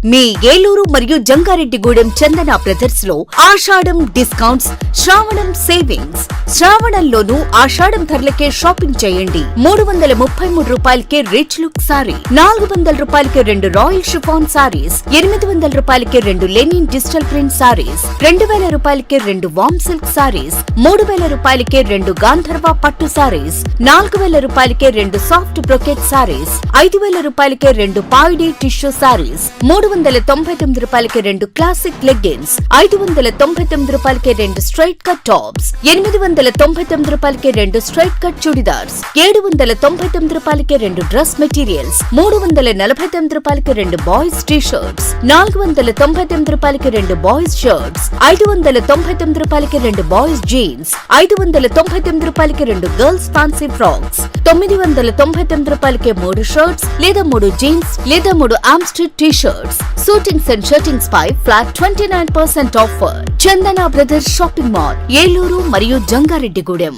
మీ ఏలూరు మరియు జంగారెడ్డిగూడెం చందన బ్రదర్స్ లో ఆషాఢం డిస్కౌంట్స్, శ్రావణం సేవింగ్స్. శ్రావణంలోనూ ఆషాఢం ధరలకే షాపింగ్ చేయండి. 333 రూపాయలకే రిచ్ లుక్ సారీ, 400 రూపాయలకే 2 రాయల్ షిఫాన్ సారీస్, 800 రూపాయలకే 2 లెనిన్ డిజిటల్ ప్రింట్ సారీస్, 2000 రూపాయలకే 2 వామ్ సిల్క్ సారీస్, 3000 రూపాయలకే 2 గాంధర్వ పట్టు సారీస్, 4000 రూపాయలకే 2 సాఫ్ట్ బ్రొకెట్ సారీస్, 5000 రూపాయలకే 2 పాయిడీ టిష్యూ సారీస్, 399 రూపాయలకి 2 క్లాసిక్ లెగ్గిన్స్, 599 రూపాయలకి 2 స్ట్రైట్ కట్ టాప్స్, 899 రూపాయలకి 2 స్ట్రైట్ కట్ చుడిదార్స్, 799 రూపాయలకి 2 డ్రెస్ మెటీరియల్స్, 349 రూపాయలకి 2 బాయ్స్ టీ షర్ట్స్, 499 రూపాయలకి 2 బాయ్స్ షర్ట్స్, 599 రూపాయలకి 2 బాయ్స్ జీన్స్, 599 రూపాయలకి 2 గర్ల్స్ ఫ్యాన్సీ ఫ్రాక్స్, 999 రూపాయలకి 3 షర్ట్స్ లేదా 3 జీన్స్ లేదా 3 ఆమ్స్ట్రిడ్ T shirts. Suitings and shirtings పై flat 29% offer. Chandana brothers shopping mall, Eluru మరియు జంగారెడ్డిగూడెం.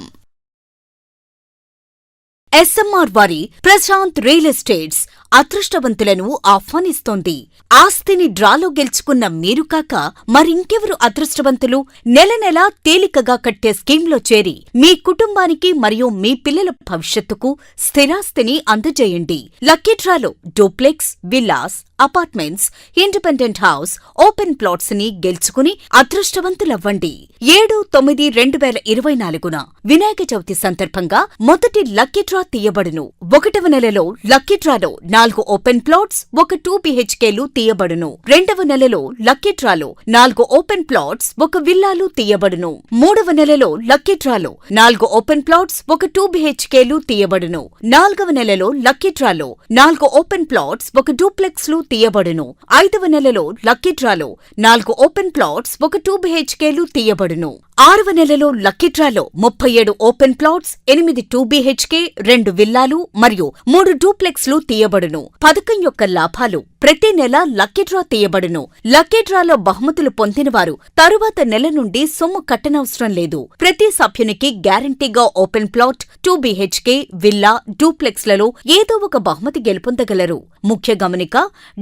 SMR వారి ప్రశాంత్ రియల్ ఎస్టేట్స్ అదృష్టవంతులను ఆహ్వానిస్తోంది. ఆస్తిని డ్రాలో గెలుచుకున్న మీరు కాక మరింకెవరు అదృష్టవంతులు? నెల నెలా తేలికగా కట్టే స్కీమ్లో చేరి మీ కుటుంబానికి మరియు మీ పిల్లల భవిష్యత్తుకు స్థిరాస్తిని అందజేయండి. లక్కీ డ్రాలో duplex, villas, apartments, independent house, open plots ని గెలుచుకుని అదృష్టవంతులవ్వండి. 7/9/2024 వినాయక చవితి సందర్భంగా మొదటి లక్కీ డ్రా తీయబడును. 1వ నెలలో లక్కీ డ్రాలో 4 ఓపెన్ ప్లాట్స్, 1 2 BHKలు తీయబడును. 2వ నెలలో లక్కీ డ్రాలో 4 ఓపెన్ ప్లాట్స్, 1 విల్లాలు తీయబడును. 3వ నెలలో లక్కీ డ్రాలో 4 ఓపెన్ ప్లాట్స్, 1 2 BHKలు తీయబడును. 4వ నెలలో లక్కీ డ్రాలో 4 ఓపెన్ ప్లాట్స్, 1 డూప్లెక్స్లు తీయబడును. 5వ నెలలో లక్కీ డ్రాలో 4 ఓపెన్ ప్లాట్స్, 1 2 BHKలు తీయబడును. 6వ నెలలో లక్కీ డ్రాలో 37 ఓపెన్ ప్లాట్స్, 8 2 BHK, 2 విల్లాలు మరియు 3 డూప్లెక్స్లు తీయబడును. పథకం యొక్క లాభాలు: ప్రతి నెల లక్కీ డ్రా తీయబడును. లక్కీ డ్రాలో బహుమతులు పొందినవారు తరువాత నెల నుండి సొమ్ము కట్టనవసరం లేదు. ప్రతి సభ్యునికి గ్యారంటీగా ఓపెన్ ప్లాట్, 2 BHK, విల్లా, డూప్లెక్స్లలో ఏదో ఒక బహుమతి గెలుపొందగలరు. ముఖ్య గమనిక: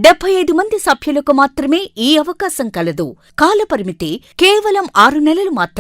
75 మంది సభ్యులకు మాత్రమే ఈ అవకాశం కలదు. కాలపరిమితి కేవలం 6 నెలలు మాత్రమే.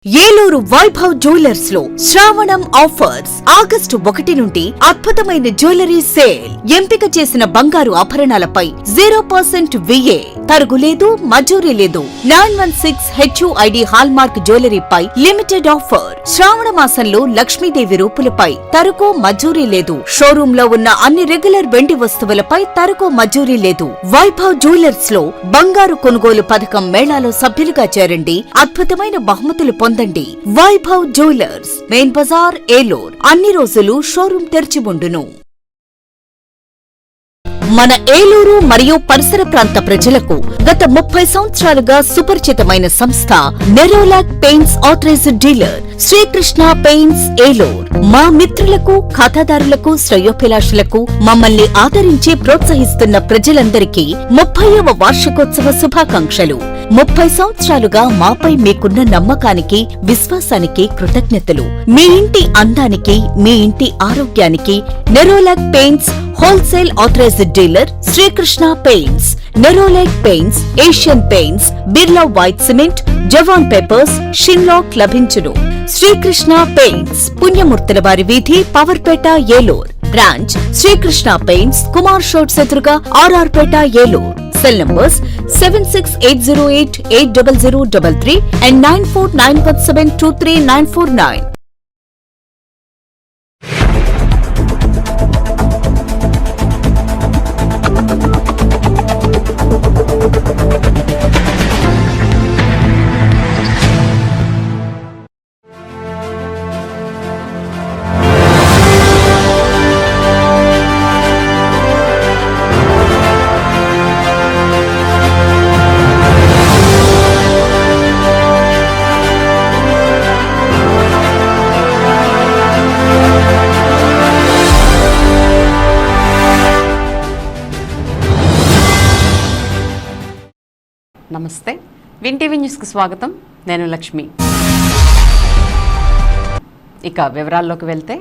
ఏలూరు వైభవ్ జ్యువెలర్స్ లో శ్రావణం ఆఫర్స్. ఆగస్టు 1 నుండి అద్భుతమైన జ్యువెలరీ సేల్. ఎంపిక చేసిన బంగారు ఆభరణాలపై 0% VA, తరుగులేదు, మజూరీ లేదు. 916 HUID హాల్మార్క్ జ్యువెలరీపై లిమిటెడ్ ఆఫర్. శ్రావణ మాసంలో లక్ష్మీదేవి రూపులపై తరుగు, మజూరీ లేదు. షోరూమ్ లో ఉన్న అన్ని రెగ్యులర్ వెండి వస్తువులపై తరుగు, మజూరీ లేదు. వైభవ్ జ్యువెలర్స్ లో బంగారు కొనుగోలు పథకం మేళాలో సభ్యులుగా చేరండి. అద్భుతమైన బహుమతులు పొందండి. Vaibhav jewellers, main Bazar, Eluru. అన్ని రోజులు షోరూం తెరిచి ఉండును. మన ఏలూరు మరియు పరిసర ప్రాంత ప్రజలకు గత 30 సంవత్సరాలుగా సుపరిచితమైన సంస్థ Nerolac paints authorised dealer Srikrishna paints, Eluru. మా మిత్రులకు, ఖాతాదారులకు, శ్రేయోభిలాషులకు, మమ్మల్ని ఆదరించి ప్రోత్సహిస్తున్న ప్రజలందరికీ 30వ వార్షికోత్సవ శుభాకాంక్షలు. 30 సంవత్సరాలుగా మాపై మీకున్న నమ్మకానికి, విశ్వాసానికి కృతజ్ఞతలు. మీ ఇంటి అందానికి, మీ ఇంటి ఆరోగ్యానికి Nerolac paints wholesale authorised dealer Srikrishna paints. Nerolac paints, Asian paints, Birla white cement, Jawan papers, షిన్లాక్ లభించును. శ్రీకృష్ణ పెయింట్స్, పుణ్యమూర్తుల వారి వీధి, పవర్పేట, ఏలూరు. బ్రాంచ్ శ్రీకృష్ణ పెయింట్స్, కుమార్ షోట్స్ ఎదురుగా, RR Peta, Eluru. Cell numbers 7680880033 and 9491723949. నమస్తే, విన్ టీవీ న్యూస్కి స్వాగతం. నేను లక్ష్మి. ఇక వివరాల్లోకి వెళ్తే,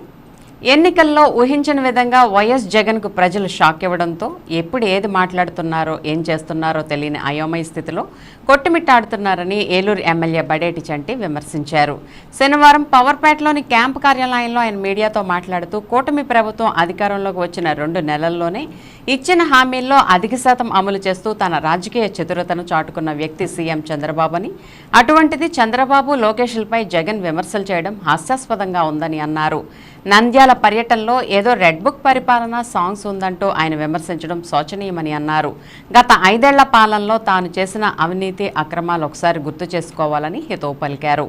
ఎన్నికల్లో ఊహించని విధంగా వైఎస్ జగన్కు ప్రజలు షాక్ ఇవ్వడంతో ఎప్పుడు ఏది మాట్లాడుతున్నారో ఏం చేస్తున్నారో తెలియని అయోమయ స్థితిలో కొట్టుమిట్టాడుతున్నారని ఏలూరు ఎమ్మెల్యే బడేటి చంటి విమర్శించారు. శనివారం పవర్పేటలోని క్యాంపు కార్యాలయంలో ఆయన మీడియాతో మాట్లాడుతూ కూటమి ప్రభుత్వం అధికారంలోకి వచ్చిన 2 నెలల్లోనే ఇచ్చిన హామీల్లో అధిక శాతం అమలు చేస్తూ తన రాజకీయ చతురతను చాటుకున్న వ్యక్తి సీఎం చంద్రబాబు అని, అటువంటిది చంద్రబాబు లోకేష్లపై జగన్ విమర్శలు చేయడం హాస్యాస్పదంగా ఉందని అన్నారు. నంద్యాల పర్యటనలో ఏదో రెడ్ బుక్ పరిపాలన సాంగ్స్ ఉందంటూ ఆయన విమర్శించడం శోచనీయమని అన్నారు. గత 5 ఏళ్ల పాలనలో తాను చేసిన అవినీతి అక్రమాలు ఒకసారి గుర్తు చేసుకోవాలని హితవు పలికారు.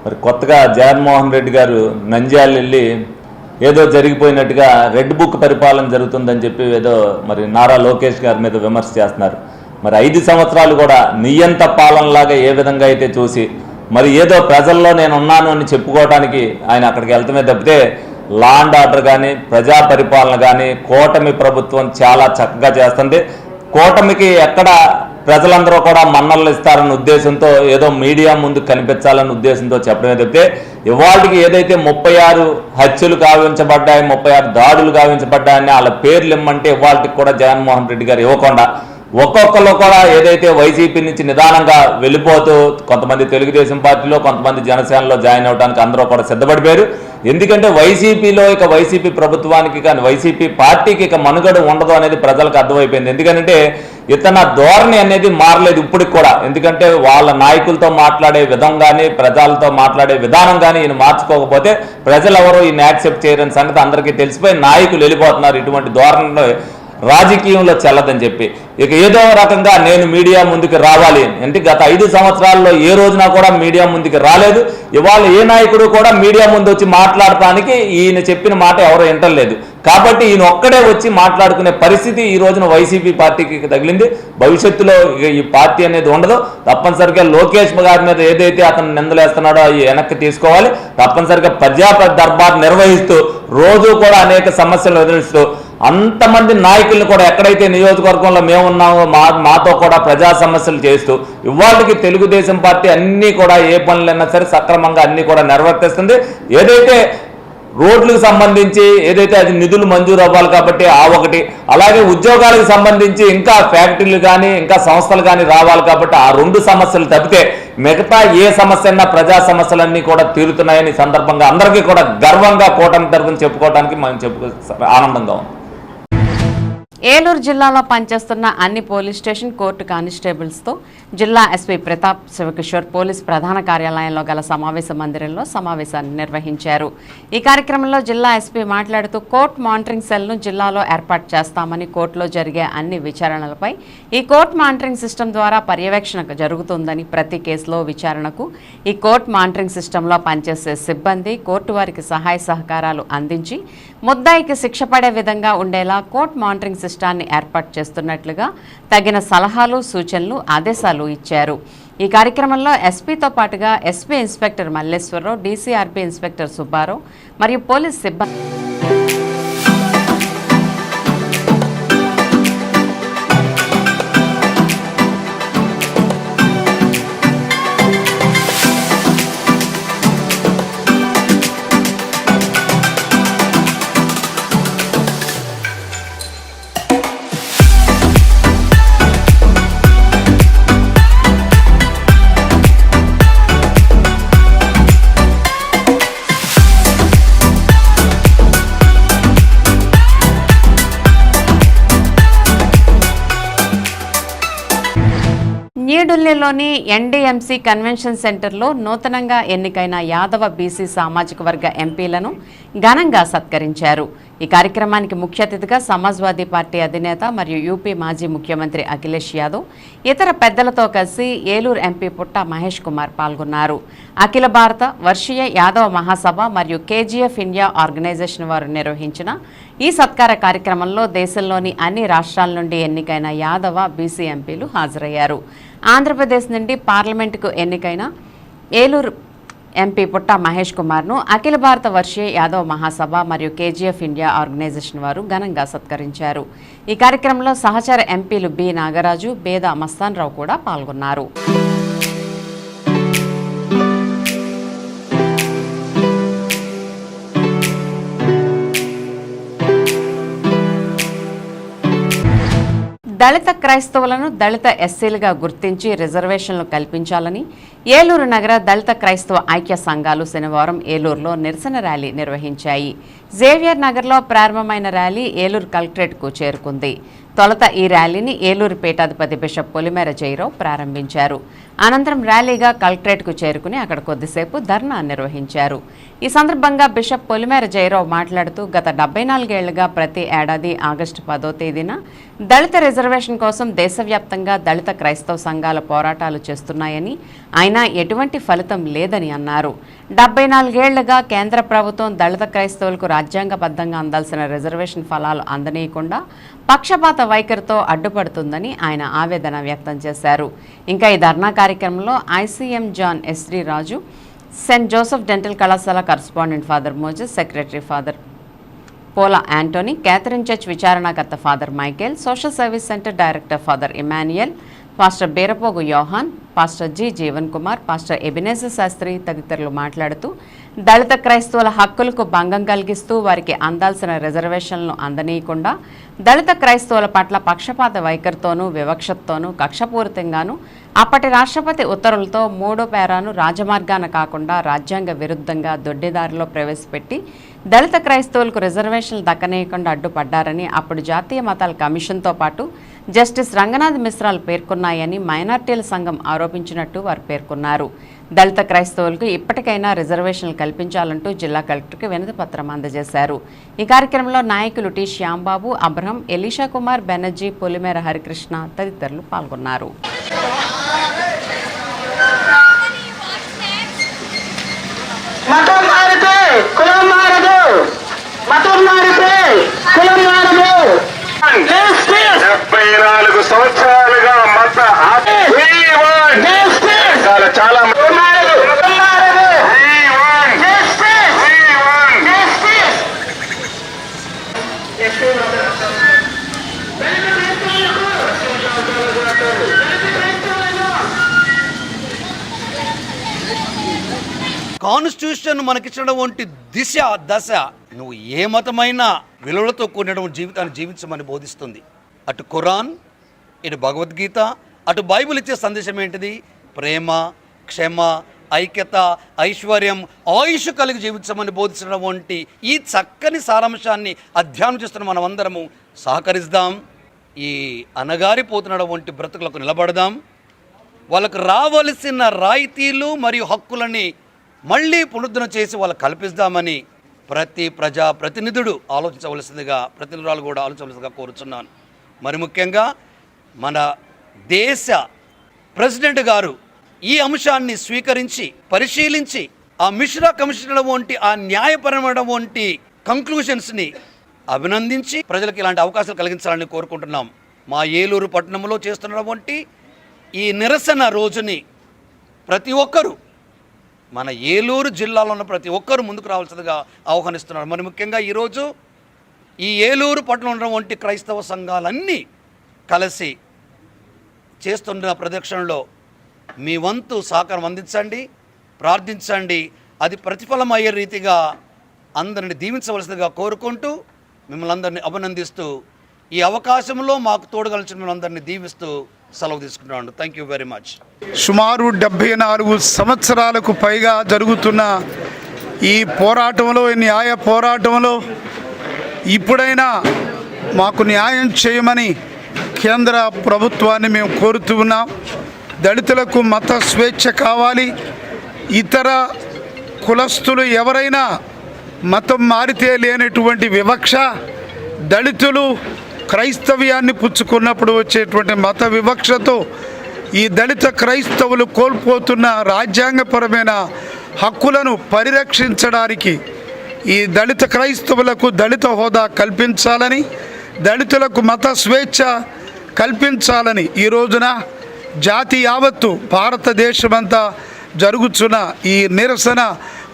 మరి కొత్తగా జగన్మోహన్ రెడ్డి గారు నంద్యాల వెళ్ళి ఏదో జరిగిపోయినట్టుగా రెడ్ బుక్ పరిపాలన జరుగుతుందని చెప్పి ఏదో మరి నారా లోకేష్ గారి మీద విమర్శ చేస్తున్నారు. మరి 5 సంవత్సరాలు కూడా నియంత పాలనలాగా ఏ విధంగా అయితే చూసి మరి ఏదో ప్రజల్లో నేను ఉన్నాను అని చెప్పుకోవడానికి ఆయన అక్కడికి వెళ్తమే తప్పితే లా అండ్ ఆర్డర్ కానీ ప్రజా పరిపాలన కానీ కూటమి ప్రభుత్వం చాలా చక్కగా చేస్తుంది. కూటమికి ఎక్కడ ప్రజలందరూ కూడా మన్నలు ఇస్తారన్న ఉద్దేశంతో ఏదో మీడియా ముందు కనిపించాలన్న ఉద్దేశంతో చెప్పడమే తప్పితే ఇవాళకి ఏదైతే 36 హత్యలు గావించబడ్డాయి, 36 దాడులు గావించబడ్డాయని వాళ్ళ పేర్లు ఇమ్మంటే ఇవాళకి కూడా జగన్మోహన్ రెడ్డి గారు ఇవ్వకుండా ఒక్కొక్కరు కూడా ఏదైతే వైసీపీ నుంచి నిదానంగా వెళ్ళిపోతూ కొంతమంది తెలుగుదేశం పార్టీలో, కొంతమంది జనసేనలో జాయిన్ అవడానికి అందరూ కూడా సిద్ధపడిపోయారు. ఎందుకంటే వైసీపీలో ఇక వైసీపీ ప్రభుత్వానికి కానీ వైసీపీ పార్టీకి ఇక మనుగడ ఉండదు అనేది ప్రజలకు అర్థమైపోయింది. ఎందుకంటే ఇతన ధోరణి అనేది మారలేదు ఇప్పటికి కూడా. ఎందుకంటే వాళ్ళ నాయకులతో మాట్లాడే విధం కానీ ప్రజలతో మాట్లాడే విధానం కానీ ఈయన మార్చుకోకపోతే ప్రజలు ఎవరు ఈయన యాక్సెప్ట్ చేయరని సంగతి అందరికీ తెలిసిపోయి నాయకులు వెళ్ళిపోతున్నారు. ఇటువంటి ధోరణిలో రాజకీయంలో చెల్లదని చెప్పి ఇక ఏదో రకంగా నేను మీడియా ముందుకు రావాలి అంటే గత 5 సంవత్సరాల్లో ఏ రోజున కూడా మీడియా ముందుకు రాలేదు. ఇవాళ ఏ నాయకుడు కూడా మీడియా ముందు వచ్చి మాట్లాడటానికి ఈయన చెప్పిన మాట ఎవరో వింటలేదు. కాబట్టి ఈయన ఒక్కడే వచ్చి మాట్లాడుకునే పరిస్థితి ఈ రోజున వైసీపీ పార్టీకి తగిలింది. భవిష్యత్తులో ఈ పార్టీ అనేది ఉండదు. తప్పనిసరిగా లోకేష్ గారి మీద ఏదైతే అతను నిందలేస్తున్నాడో అవి వెనక్కి తీసుకోవాలి. తప్పనిసరిగా ప్రజా దర్బార్ నిర్వహిస్తూ రోజు కూడా అనేక సమస్యలు ఎదురుస్తూ అంతమంది నాయకులను కూడా ఎక్కడైతే నియోజకవర్గంలో మేమున్నామో మాతో కూడా ప్రజా సమస్యలు చేస్తూ ఇవాళకి తెలుగుదేశం పార్టీ అన్నీ కూడా ఏ పనులైనా సరే సక్రమంగా అన్నీ కూడా నిర్వర్తిస్తుంది. ఏదైతే రోడ్లకు సంబంధించి ఏదైతే అది నిధులు మంజూరు అవ్వాలి కాబట్టి ఆ ఒకటి, అలాగే ఉద్యోగాలకు సంబంధించి ఇంకా ఫ్యాక్టరీలు కానీ ఇంకా సంస్థలు కానీ రావాలి కాబట్టి ఆ 2 సమస్యలు తప్పితే మిగతా ఏ సమస్య అయినా ప్రజా సమస్యలన్నీ కూడా తీరుతున్నాయని సందర్భంగా అందరికీ కూడా గర్వంగా కూటమి తరఫున చెప్పుకోవడానికి మనం ఆనందంగా ఉంది. ఏలూరు జిల్లాలో పనిచేస్తున్న అన్ని పోలీస్ స్టేషన్ కోర్టు కానిస్టేబుల్స్తో జిల్లా ఎస్పీ ప్రతాప్ శివకిషోర్ పోలీస్ ప్రధాన కార్యాలయంలో గల సమావేశ మందిరంలో సమావేశాన్ని నిర్వహించారు. ఈ కార్యక్రమంలో జిల్లా ఎస్పీ మాట్లాడుతూ కోర్టు మానిటరింగ్ సెల్ను జిల్లాలో ఏర్పాటు చేస్తామని, కోర్టులో జరిగే అన్ని విచారణలపై ఈ కోర్టు మానిటరింగ్ సిస్టమ్ ద్వారా పర్యవేక్షణ జరుగుతుందని, ప్రతి కేసులో విచారణకు ఈ కోర్టు మానిటరింగ్ సిస్టంలో పనిచేసే సిబ్బంది కోర్టు వారికి సహాయ సహకారాలు అందించి ముద్దాయికి శిక్ష పడే విధంగా ఉండేలా కోర్టు మానిటరింగ్ సిస్టాన్ని ఏర్పాటు చేస్తున్నట్లుగా తగిన సలహాలు, సూచనలు, ఆదేశాలు ఇచ్చారు. ఈ కార్యక్రమంలో ఎస్పీతో పాటుగా SP inspector Malleswara Rao, DCRB inspector Subbarao మరియు పోలీస్ సిబ్బంది న్యూఢిల్లీలోని ఎన్డీఎంసీ కన్వెన్షన్ సెంటర్లో నూతనంగా ఎన్నికైన యాదవ బీసీ సామాజిక వర్గ ఎంపీలను ఘనంగా సత్కరించారు. ఈ కార్యక్రమానికి ముఖ్య అతిథిగా సమాజ్వాదీ పార్టీ అధినేత మరియు యూపీ మాజీ ముఖ్యమంత్రి అఖిలేష్ యాదవ్ ఇతర పెద్దలతో కలిసి ఏలూరు ఎంపీ పుట్ట మహేష్ కుమార్ పాల్గొన్నారు. అఖిల భారత వర్షీయ యాదవ మహాసభ మరియు కేజీఎఫ్ ఇండియా ఆర్గనైజేషన్ వారు నిర్వహించిన ఈ సత్కార కార్యక్రమంలో దేశంలోని అన్ని రాష్ట్రాల నుండి ఎన్నికైన యాదవ బీసీ ఎంపీలు హాజరయ్యారు. ఆంధ్రప్రదేశ్ నుండి పార్లమెంటుకు ఎన్నికైన ఏలూరు ఎంపీ పుట్ట మహేష్ కుమార్ను అఖిల భారత వర్షీయ యాదవ్ మహాసభ మరియు కేజీఎఫ్ ఇండియా ఆర్గనైజేషన్ వారు ఘనంగా సత్కరించారు. ఈ కార్యక్రమంలో సహచర ఎంపీలు బి నాగరాజు, బేద మస్తాన్ రావు కూడా పాల్గొన్నారు. దళిత క్రైస్తవులను దళిత ఎస్సీలుగా గుర్తించి రిజర్వేషన్లు కల్పించాలని ఏలూరు నగర దళిత క్రైస్తవ ఐక్య సంఘాలు శనివారం ఏలూరులో నిరసన ర్యాలీ నిర్వహించాయి. జేవియర్ నగర్లో ప్రారంభమైన ర్యాలీ ఏలూరు కలెక్టరేట్కు చేరుకుంది. తొలుత ఈ ర్యాలీని ఏలూరు పీఠాధిపతి బిషప్ పొలిమేర జయరావు ప్రారంభించారు. అనంతరం ర్యాలీగా కలెక్టరేట్కు చేరుకుని అక్కడ కొద్దిసేపు ధర్నా నిర్వహించారు. ఈ సందర్భంగా బిషప్ పొలిమేర జయరావు మాట్లాడుతూ గత 74 ఏళ్లుగా ప్రతి ఏడాది ఆగస్టు 10వ తేదీన దళిత రిజర్వేషన్ కోసం దేశవ్యాప్తంగా దళిత క్రైస్తవ సంఘాల పోరాటాలు చేస్తున్నాయని, అయినా ఎటువంటి ఫలితం లేదని అన్నారు. 74 ఏళ్లుగా కేంద్ర ప్రభుత్వం దళిత క్రైస్తవులకు రాజ్యాంగబద్ధంగా అందాల్సిన రిజర్వేషన్ ఫలాలు అందనీయకుండా పక్షపాత వైఖరితో అడ్డుపడుతుందని ఆయన ఆవేదన వ్యక్తం చేశారు. ఇంకా ఈ ధర్నా కార్యక్రమంలో ఐసీఎం జాన్ ఎస్రీ రాజు, సెయింట్ జోసెఫ్ డెంటల్ కళాశాల correspondent father Moses, secretary father Pola Antony, Catherine church విచారణకర్త father Michael, social service centre director father Emmanuel, pastor Berapogu Yohan, pastor G Jeevan Kumar, pastor Ebenezer Sastri తదితరులు మాట్లాడుతూ దళిత క్రైస్తవుల హక్కులకు భంగం కలిగిస్తూ వారికి అందాల్సిన రిజర్వేషన్లను అందనీయకుండా దళిత క్రైస్తవుల పట్ల పక్షపాత వైఖరితోనూ వివక్షతోనూ కక్షపూరితంగానూ అప్పటి రాష్ట్రపతి ఉత్తర్వులతో 3వ పేరాను రాజమార్గాన కాకుండా రాజ్యాంగ విరుద్ధంగా దొడ్డిదారిలో ప్రవేశపెట్టి దళిత క్రైస్తవులకు రిజర్వేషన్లు దక్కనీయకుండా అడ్డుపడ్డారని అప్పుడు జాతీయ మతాల కమిషన్తో పాటు జస్టిస్ రంగనాథ్ మిశ్రాలు పేర్కొన్నాయని మైనార్టీల సంఘం ఆరోపించినట్టు వారు పేర్కొన్నారు. దళిత క్రైస్తవులకు ఇప్పటికైనా రిజర్వేషన్లు కల్పించాలంటూ జిల్లా కలెక్టర్కి వినతి పత్రం అందజేశారు. ఈ కార్యక్రమంలో నాయకులు T Shyambabu, Abraham, Elisha Kumar, Banerjee, Polimera Harikrishna తదితరులు పాల్గొన్నారు. సంవత్సరాలుగా మత చాలా కాన్స్టిట్యూషన్ మనకిచ్చినటువంటి దశ నువ్వు ఏ మతమైన విలువలతో కూడినటువంటి జీవితాన్ని జీవించమని బోధిస్తుంది. అటు ఖురాన్, ఇటు భగవద్గీత, అటు బైబిల్ ఇచ్చే సందేశం ఏంటిది? ప్రేమ, క్షమ, ఐక్యత, ఐశ్వర్యం, ఆయుష్ కలిగి జీవించమని బోధించినటువంటి ఈ చక్కని సారాంశాన్ని అధ్యయనం చేస్తున్న మనం అందరము సహకరిద్దాం. ఈ అనగారిపోతున్నటువంటి బ్రతుకులకు నిలబడదాం. వాళ్ళకు రావలసిన రాయితీలు మరియు హక్కులని మళ్ళీ పునరుద్ధరణ చేసి వాళ్ళకు కల్పిస్తామని ప్రతి ప్రతినిధుడు ఆలోచించవలసిందిగా, ప్రతినిధురాలు కూడా ఆలోచించవలసిందిగా కోరుచున్నాను. మరి ముఖ్యంగా మన దేశ ప్రెసిడెంట్ గారు ఈ అంశాన్ని స్వీకరించి పరిశీలించి ఆ మిశ్రా కమిషన్ వంటి ఆ న్యాయపరమైన వంటి కంక్లూషన్స్ని అభినందించి ప్రజలకు ఇలాంటి అవకాశాలు కలిగించాలని కోరుకుంటున్నాం. మా ఏలూరు పట్టణంలో చేస్తున్నటువంటి ఈ నిరసన రోజుని ప్రతి ఒక్కరూ, మన ఏలూరు జిల్లాలో ఉన్న ప్రతి ఒక్కరూ ముందుకు రావాల్సిందిగా ఆహ్వానిస్తున్నారు. మరి ముఖ్యంగా ఈరోజు ఈ ఏలూరు పట్టణంలో ఉన్నటువంటి క్రైస్తవ సంఘాలన్నీ కలిసి చేస్తున్న ప్రదక్షిణలో మీ వంతు సహకారం అందించండి, ప్రార్థించండి. అది ప్రతిఫలం అయ్యే రీతిగా అందరిని దీవించవలసిందిగా కోరుకుంటూ మిమ్మల్ని అందరినీ అభినందిస్తూ ఈ అవకాశంలో మాకు తోడుగలిచిన మిమ్మల్ని అందరినీ దీవిస్తూ సెలవు తీసుకుంటున్నాను. Thank you very much. సుమారు 74 సంవత్సరాలకు పైగా జరుగుతున్న ఈ పోరాటంలో, న్యాయ పోరాటంలో ఇప్పుడైనా మాకు న్యాయం చేయమని కేంద్ర ప్రభుత్వాన్ని మేము కోరుతూ ఉన్నాం. దళితులకు మత స్వేచ్ఛ కావాలి. ఇతర కులస్తులు ఎవరైనా మతం మారితే లేనటువంటి వివక్ష, దళితులు క్రైస్తవ్యాన్ని పుచ్చుకున్నప్పుడు వచ్చేటువంటి మత వివక్షతో ఈ దళిత క్రైస్తవులు కోల్పోతున్న రాజ్యాంగపరమైన హక్కులను పరిరక్షించడానికి ఈ దళిత క్రైస్తవులకు దళిత హోదా కల్పించాలని, దళితులకు మత స్వేచ్ఛ కల్పించాలని ఈ రోజున జాతి యావత్తు భారతదేశమంతా జరుగుతున్న ఈ నిరసన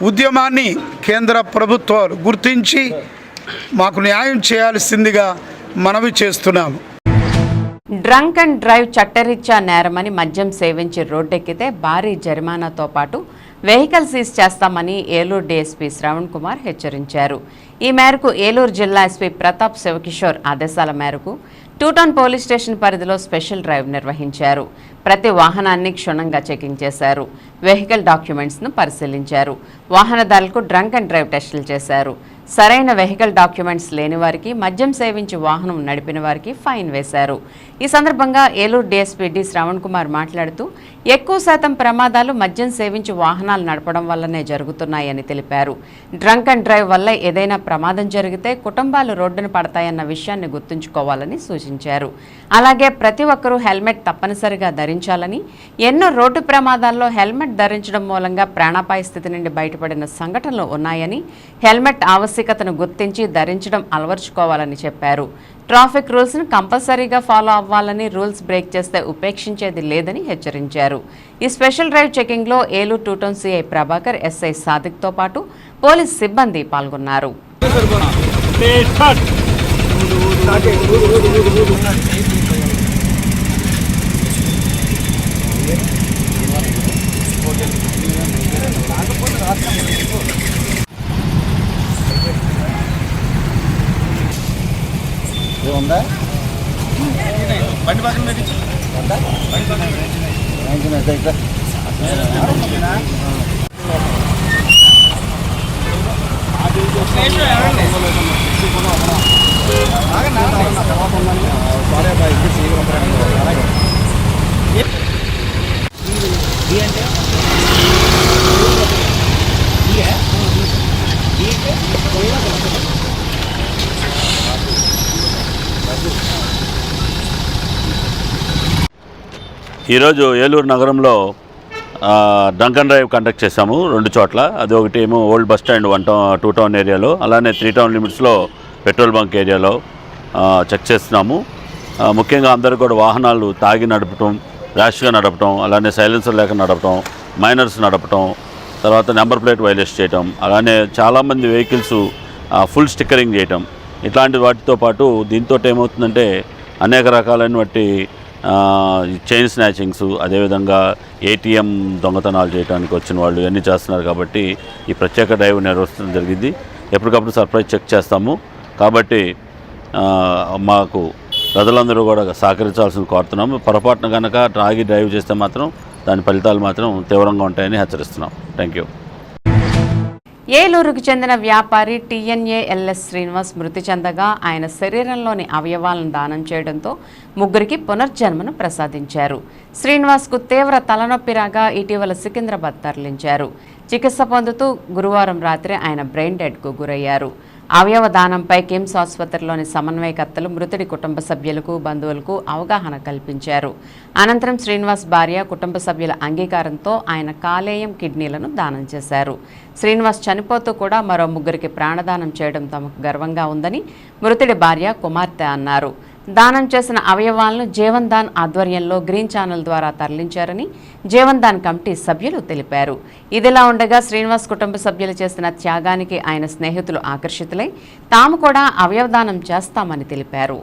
ఉద్యమాన్ని కేంద్ర ప్రభుత్వాలు గుర్తించి మాకు న్యాయం చేయాల్సిందిగా మనవి చేస్తున్నాము. డ్రంక్ అండ్ డ్రైవ్ చట్టరీత్యా నేరమని మద్యం సేవించి రోడ్డెక్కితే భారీ జరిమానాతో పాటు వెహికల్ సీజ్ చేస్తామని ఏలూరు డీఎస్పీ శ్రవణ్ కుమార్ హెచ్చరించారు. ఈ మేరకు ఏలూరు జిల్లా ఎస్పీ ప్రతాప్ శివకిషోర్ ఆదేశాల మేరకు 2 టౌన్ పోలీస్ స్టేషన్ పరిధిలో స్పెషల్ డ్రైవ్ నిర్వహించారు. ప్రతి వాహనాన్ని క్షుణ్ణంగా చెకింగ్ చేశారు. వెహికల్ డాక్యుమెంట్స్ను పరిశీలించారు. వాహనదారులకు డ్రంక్ అండ్ డ్రైవ్ టెస్టులు చేశారు. సరైన వెహికల్ డాక్యుమెంట్స్ లేని వారికి, మద్యం సేవించి వాహనం నడిపిన వారికి ఫైన్ వేశారు. ఈ సందర్భంగా ఏలూరు డీఎస్పీ డి శ్రవణ్ కుమార్ మాట్లాడుతూ ఎక్కువ శాతం ప్రమాదాలు మద్యం సేవించి వాహనాలు నడపడం వల్లనే జరుగుతున్నాయని తెలిపారు. డ్రంక్ అండ్ డ్రైవ్ వల్ల ఏదైనా ప్రమాదం జరిగితే కుటుంబాలు రోడ్డున పడతాయన్న విషయాన్ని గుర్తుంచుకోవాలని సూచించారు. అలాగే ప్రతి ఒక్కరూ హెల్మెట్ తప్పనిసరిగా ధరించాలని, ఎన్నో రోడ్డు ప్రమాదాల్లో హెల్మెట్ ధరించడం మూలంగా ప్రాణాపాయ స్థితి నుండి బయటపడిన సంఘటనలు ఉన్నాయని, హెల్మెట్ ఆవశ్యకతను గుర్తించి ధరించడం అలవర్చుకోవాలని చెప్పారు. ట్రాఫిక్ రూల్స్ను కంపల్సరీగా ఫాలో అవ్వాలని, రూల్స్ బ్రేక్ చేస్తే ఉపేక్షించేది లేదని హెచ్చరించారు. ఈ స్పెషల్ డ్రైవ్ చెకింగ్లో Eluru 2 town CI Prabhakar, SI సాదిక్తో పాటు పోలీస్ సిబ్బంది పాల్గొన్నారు. బండి పక్కన పెట్టి ఈరోజు ఏలూరు నగరంలో డ్రంక్ అండ్ డ్రైవ్ కండక్ట్ చేశాము 2 చోట్ల. అది ఒకటి ఏమో ఓల్డ్ బస్ స్టాండ్ 2 టౌన్ ఏరియాలో, అలానే 3 టౌన్ లిమిట్స్లో పెట్రోల్ బంక్ ఏరియాలో చెక్ చేస్తున్నాము. ముఖ్యంగా అందరూ కూడా వాహనాలు తాగి నడపటం, ర్యాష్గా నడపటం, అలానే సైలెన్సర్ లేక నడపటం, మైనర్స్ నడపటం, తర్వాత నెంబర్ ప్లేట్ వైలేట్ చేయటం, అలానే చాలామంది వెహికల్స్ ఫుల్ స్టిక్కరింగ్ చేయటం, ఇట్లాంటి వాటితో పాటు దీంతో ఏమవుతుందంటే అనేక రకాలైనటువంటి చైన్ స్నాచింగ్స్, అదేవిధంగా ఏటీఎం దొంగతనాలు చేయడానికి వచ్చిన వాళ్ళు ఇవన్నీ చేస్తున్నారు. కాబట్టి ఈ ప్రత్యేక డ్రైవ్ నిర్వహించడం జరిగింది. ఎప్పటికప్పుడు సర్ప్రైజ్ చెక్ చేస్తాము. కాబట్టి మాకు ప్రజలందరూ కూడా సహకరించాల్సింది కోరుతున్నాము. పొరపాటున కనుక తాగి డ్రైవ్ చేస్తే మాత్రం దాని ఫలితాలు మాత్రం తీవ్రంగా ఉంటాయని హెచ్చరిస్తున్నాం. Thank you. ఏలూరుకు చెందిన వ్యాపారి TNALS శ్రీనివాస్ మృతి చెందగా ఆయన శరీరంలోని అవయవాలను దానం చేయడంతో 3కి పునర్జన్మను ప్రసాదించారు. శ్రీనివాస్కు తీవ్ర తలనొప్పి రాగా ఇటీవల సికింద్రాబాద్ తరలించారు. చికిత్స పొందుతూ గురువారం రాత్రి ఆయన బ్రెయిన్ డెడ్కు గురయ్యారు. అవయవ దానంపై కిమ్స్ ఆసుపత్రిలోని సమన్వయకర్తలు మృతుడి కుటుంబ సభ్యులకు, బంధువులకు అవగాహన కల్పించారు. అనంతరం శ్రీనివాస్ భార్య, కుటుంబ సభ్యుల అంగీకారంతో ఆయన కాలేయం, కిడ్నీలను దానం చేశారు. శ్రీనివాస్ చనిపోతూ కూడా మరో 3కి ప్రాణదానం చేయడం తమకు గర్వంగా ఉందని మృతుడి భార్య, కుమార్తె అన్నారు. దానం చేసిన అవయవాలను జీవన్ దాన్ ఆధ్వర్యంలో గ్రీన్ ఛానల్ ద్వారా తరలించారని జీవన్ దాన్ కమిటీ సభ్యులు తెలిపారు. ఇదిలా ఉండగా శ్రీనివాస్ కుటుంబ సభ్యులు చేసిన త్యాగానికి ఆయన స్నేహితులు ఆకర్షితులై తాము కూడా అవయవదానం చేస్తామని తెలిపారు.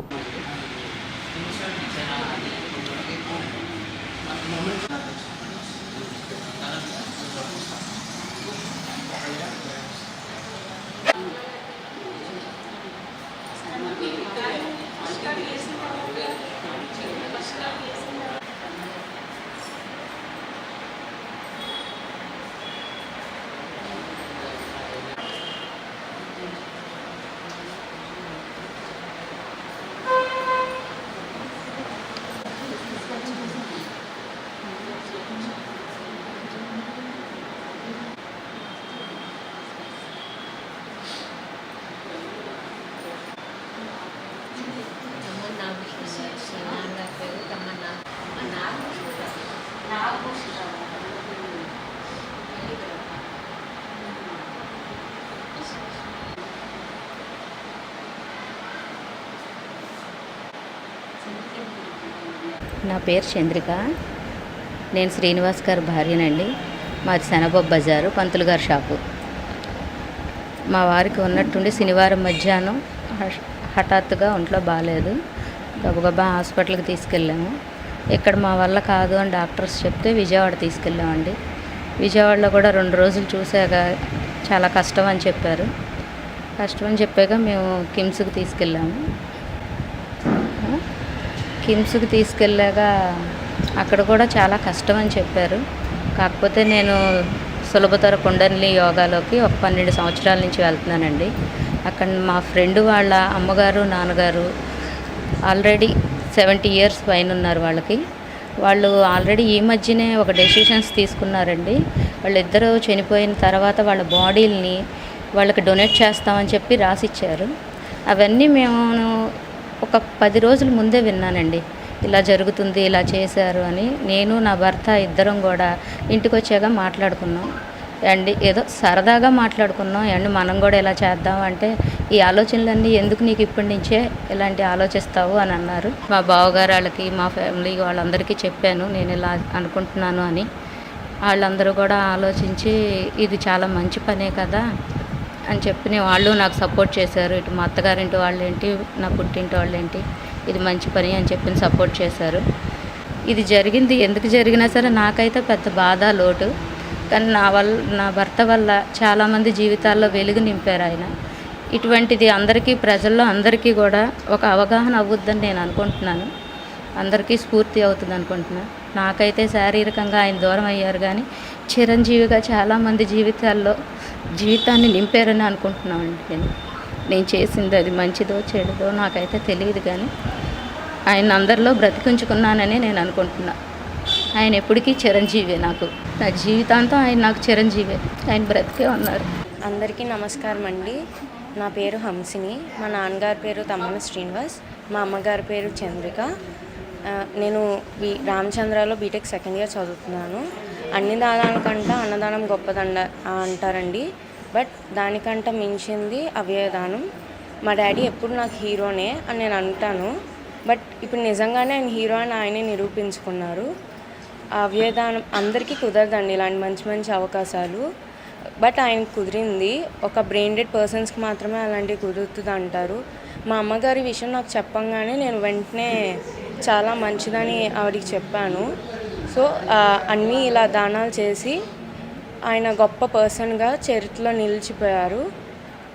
నా పేరు చంద్రిక. నేను శ్రీనివాస్ గారి భార్యనండి. మాది శనగపప్పు బజారు, పంతులు గారి షాపు. మా వారికి ఉన్నట్టుండి శనివారం మధ్యాహ్నం హఠాత్తుగా ఒంట్లో బాగాలేదు. గబగబా హాస్పిటల్కి తీసుకెళ్ళాము. ఇక్కడ మా వల్ల కాదు అని డాక్టర్స్ చెప్తే విజయవాడ తీసుకెళ్ళామండి. విజయవాడలో కూడా 2 రోజులు చూశాక చాలా కష్టం అని చెప్పారు. కష్టం అని చెప్పాక మేము కిమ్స్కి తీసుకెళ్ళాము. కిమ్స్కి తీసుకెళ్ళాక అక్కడ కూడా చాలా కష్టం అని చెప్పారు. కాకపోతే నేను సులభతర కుండలిని యోగాలోకి ఒక 12 సంవత్సరాల నుంచి వెళ్తున్నానండి. అక్కడ మా ఫ్రెండ్ వాళ్ళ అమ్మగారు నాన్నగారు ఆల్రెడీ 70 ఇయర్స్ పైన ఉన్నారు. వాళ్ళు ఆల్రెడీ ఈ మధ్యనే ఒక డెసిషన్స్ తీసుకున్నారండి. వాళ్ళిద్దరూ చనిపోయిన తర్వాత వాళ్ళ బాడీలని వాళ్ళకి డొనేట్ చేస్తామని చెప్పి రాసిచ్చారు. అవన్నీ మేము ఒక 10 రోజుల ముందే విన్నానండి. ఇలా జరుగుతుంది, ఇలా చేశారు అని. నేను నా భర్త ఇద్దరం కూడా ఇంటికి వచ్చాక మాట్లాడుకున్నాం అండి. ఏదో సరదాగా మాట్లాడుకున్నాం అండి, మనం కూడా ఇలా చేద్దాం అంటే, ఈ ఆలోచనలన్నీ ఎందుకు నీకు ఇప్పటి నుంచే ఇలాంటి ఆలోచిస్తావు అని అన్నారు. మా బావగారు వాళ్ళకి, మా ఫ్యామిలీ వాళ్ళందరికీ చెప్పాను నేను ఇలా అనుకుంటున్నాను అని. వాళ్ళందరూ కూడా ఆలోచించి ఇది చాలా మంచి పనే కదా అని చెప్పి వాళ్ళు నాకు సపోర్ట్ చేశారు. ఇటు మా అత్తగారింటి వాళ్ళేంటి, నా పుట్టింటి వాళ్ళేంటి, ఇది మంచి పని అని చెప్పి సపోర్ట్ చేశారు. ఇది జరిగింది ఎందుకు జరిగినా సరే నాకైతే పెద్ద బాధ లోటు. కానీ నా భర్త వల్ల చాలామంది జీవితాల్లో వెలుగు నింపారు ఆయన. ఇటువంటిది అందరికీ, ప్రజల్లో అందరికీ కూడా ఒక అవగాహన అవ్వద్దని నేను అనుకుంటున్నాను. అందరికీ స్ఫూర్తి అవుతుంది అనుకుంటున్నాను. నాకైతే శారీరకంగా ఆయన దూరం అయ్యారు కానీ చిరంజీవిగా చాలామంది జీవితాన్ని నింపారని అనుకుంటున్నామండి. నేను చేసింది అది మంచిదో చెడుదో నాకైతే తెలియదు, కానీ ఆయన అందరిలో బ్రతికించుకున్నానని నేను అనుకుంటున్నా. ఆయన ఎప్పటికీ చిరంజీవే. నా జీవితాంతం ఆయన నాకు చిరంజీవే. ఆయన బ్రతికే ఉన్నారు. అందరికీ నమస్కారం అండి. నా పేరు హంసిని. మా నాన్నగారి పేరు తమ్మన శ్రీనివాస్, మా అమ్మగారి పేరు చంద్రిక. నేను రామచంద్రలో బీటెక్ సెకండ్ ఇయర్ చదువుతున్నాను. అన్ని దానాలకంటే అన్నదానం గొప్పదండ అంటారండి. బట్ దానికంటే మించింది అవయవదానం. మా డాడీ ఎప్పుడు నాకు హీరోనే అని నేను అంటాను. బట్ ఇప్పుడు నిజంగానే ఆయన హీరో అని ఆయనే నిరూపించుకున్నారు. అవయవదానం అందరికీ కుదరదండి ఇలాంటి మంచి మంచి అవకాశాలు. బట్ ఆయనకు కుదిరింది. ఒక బ్రెయిన్ డెడ్ పర్సన్స్కి మాత్రమే అలాంటివి కుదురుతుంది అంటారు. మా అమ్మగారి విషయం నాకు చెప్పంగానే నేను వెంటనే చాలా మంచిదని ఆవిడికి చెప్పాను. సో అన్నీ ఇలా దానాలు చేసి ఆయన గొప్ప పర్సన్గా చరిత్రలో నిలిచిపోయారు.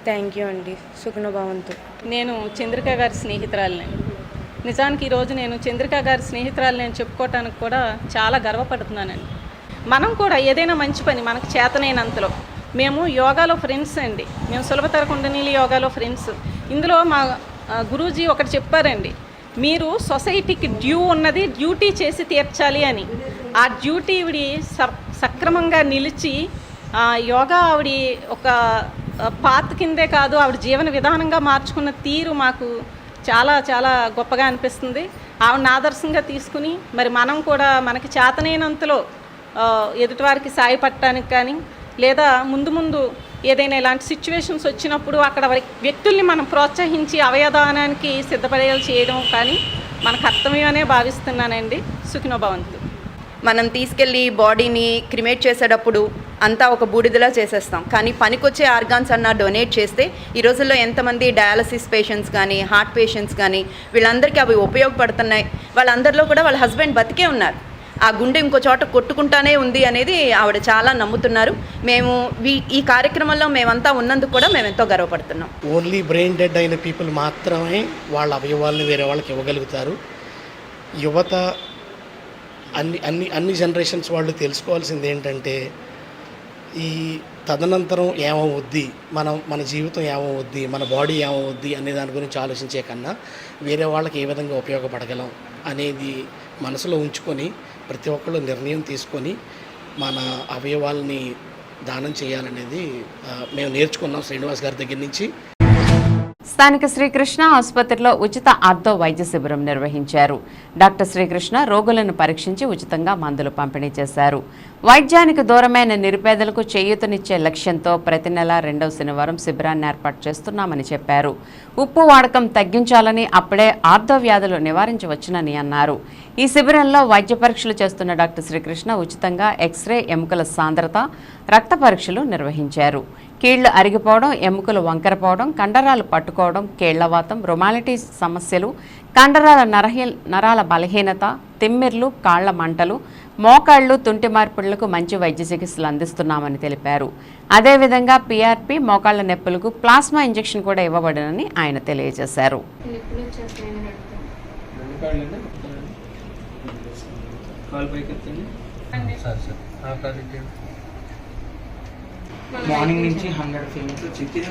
థ్యాంక్ యూ అండి. సుగుణభవంతు. నేను చంద్రిక గారి స్నేహితురాలిని. నిజానికి ఈరోజు నేను చంద్రిక గారి స్నేహితురాలిని నేను చెప్పుకోవటానికి కూడా చాలా గర్వపడుతున్నానండి. మనం కూడా ఏదైనా మంచి పని మనకు చేతనైనంతలో, మేము యోగాలో ఫ్రెండ్స్ అండి. మేము సులభతర కుండలిని యోగాలో ఫ్రెండ్స్. ఇందులో మా గురూజీ ఒకటి చెప్పారండి, మీరు సొసైటీకి ఉన్నది డ్యూటీ చేసి తీర్చాలి అని. ఆ డ్యూటీ ఆవిడ సక్రమంగా నిలిచి యోగా ఆవిడ ఒక పాత్ కిందే కాదు, ఆవిడ జీవన విధానంగా మార్చుకున్న తీరు మాకు చాలా చాలా గొప్పగా అనిపిస్తుంది. ఆవిడని ఆదర్శంగా తీసుకుని మరి మనం కూడా మనకి చేతనైనంతలో ఎదుటివారికి సాయపడటానికి కానీ, లేదా ముందు ఏదైనా ఇలాంటి సిచ్యువేషన్స్ వచ్చినప్పుడు అక్కడ వ్యక్తుల్ని మనం ప్రోత్సహించి అవయవదానానికి సిద్ధపడేలా చేయడం కానీ మన కర్తవ్యమనే భావిస్తున్నానండి. సుఖినోభవంతు. మనం తీసుకెళ్ళి బాడీని క్రిమేట్ చేసేటప్పుడు అంతా ఒక బూడిదలా చేసేస్తాం, కానీ పనికొచ్చే ఆర్గాన్స్ అన్న డొనేట్ చేస్తే ఈ రోజుల్లో ఎంతమంది డయాలసిస్ పేషెంట్స్ కానీ, హార్ట్ పేషెంట్స్ కానీ, వీళ్ళందరికీ అవి ఉపయోగపడుతున్నాయి. వాళ్ళందరిలో కూడా వాళ్ళ హస్బెండ్ బతికే ఉన్నారు. ఆ గుండె ఇంకో చోట కొట్టుకుంటానే ఉంది అనేది ఆవిడ చాలా నమ్ముతున్నారు. మేము ఈ కార్యక్రమంలో మేమంతా ఉన్నందుకు కూడా మేము ఎంతో గర్వపడుతున్నాం. ఓన్లీ బ్రెయిన్ డెడ్ అయిన పీపుల్ మాత్రమే వాళ్ళ అవయవాలను వేరే వాళ్ళకి ఇవ్వగలుగుతారు. యువత అన్ని జనరేషన్స్ వాళ్ళు తెలుసుకోవాల్సింది ఏంటంటే, ఈ తదనంతరం ఏమవుద్ది, మన జీవితం ఏమవుద్ది, మన బాడీ ఏమవుద్ది అనే దాని గురించి ఆలోచించే కన్నా వేరే వాళ్ళకి ఏ విధంగా ఉపయోగపడగలం అనేది మనసులో ఉంచుకొని ప్రతి ఒక్కళ్ళు నిర్ణయం తీసుకొని మన అవయవాల్ని దానం చేయాలనేది మేము నేర్చుకున్నాం శ్రీనివాస్ గారి దగ్గర నుంచి. స్థానిక శ్రీకృష్ణ ఆసుపత్రిలో ఉచిత ఆర్థో వైద్య శిబిరం నిర్వహించారు. డాక్టర్ శ్రీకృష్ణ రోగులను పరీక్షించి ఉచితంగా మందులు పంపిణీ చేశారు. వైద్యానికి దూరమైన నిరుపేదలకు చేయూతనిచ్చే లక్ష్యంతో ప్రతి నెల 2వ శనివారం శిబిరాన్ని ఏర్పాటు చేస్తున్నామని చెప్పారు. ఉప్పు వాడకం తగ్గించాలని, అప్పుడే ఆర్థో వ్యాధులు నివారించవచ్చునని అన్నారు. ఈ శిబిరంలో వైద్య పరీక్షలు చేస్తున్న డాక్టర్ శ్రీకృష్ణ ఉచితంగా ఎక్స్రే, ఎముకల సాంద్రత, రక్త పరీక్షలు నిర్వహించారు. కీళ్లు అరిగిపోవడం, ఎముకలు వంకరపోవడం, కండరాలు పట్టుకోవడం, కీళ్లవాతం, రొమాలిటిస్ సమస్యలు, కండరాల నరాల బలహీనత, తిమ్మిర్లు, కాళ్ల మంటలు, మోకాళ్లు తుంటి మార్పిడులకు మంచి వైద్య చికిత్సలు అందిస్తున్నామని తెలిపారు. అదేవిధంగా పీఆర్పీ మోకాళ్ల నొప్పులకు ప్లాస్మా ఇంజెక్షన్ కూడా ఇవ్వబడనని ఆయన తెలియజేశారు. మార్నింగ్ నుంచి 100 ఫేమస్ చిక్కిన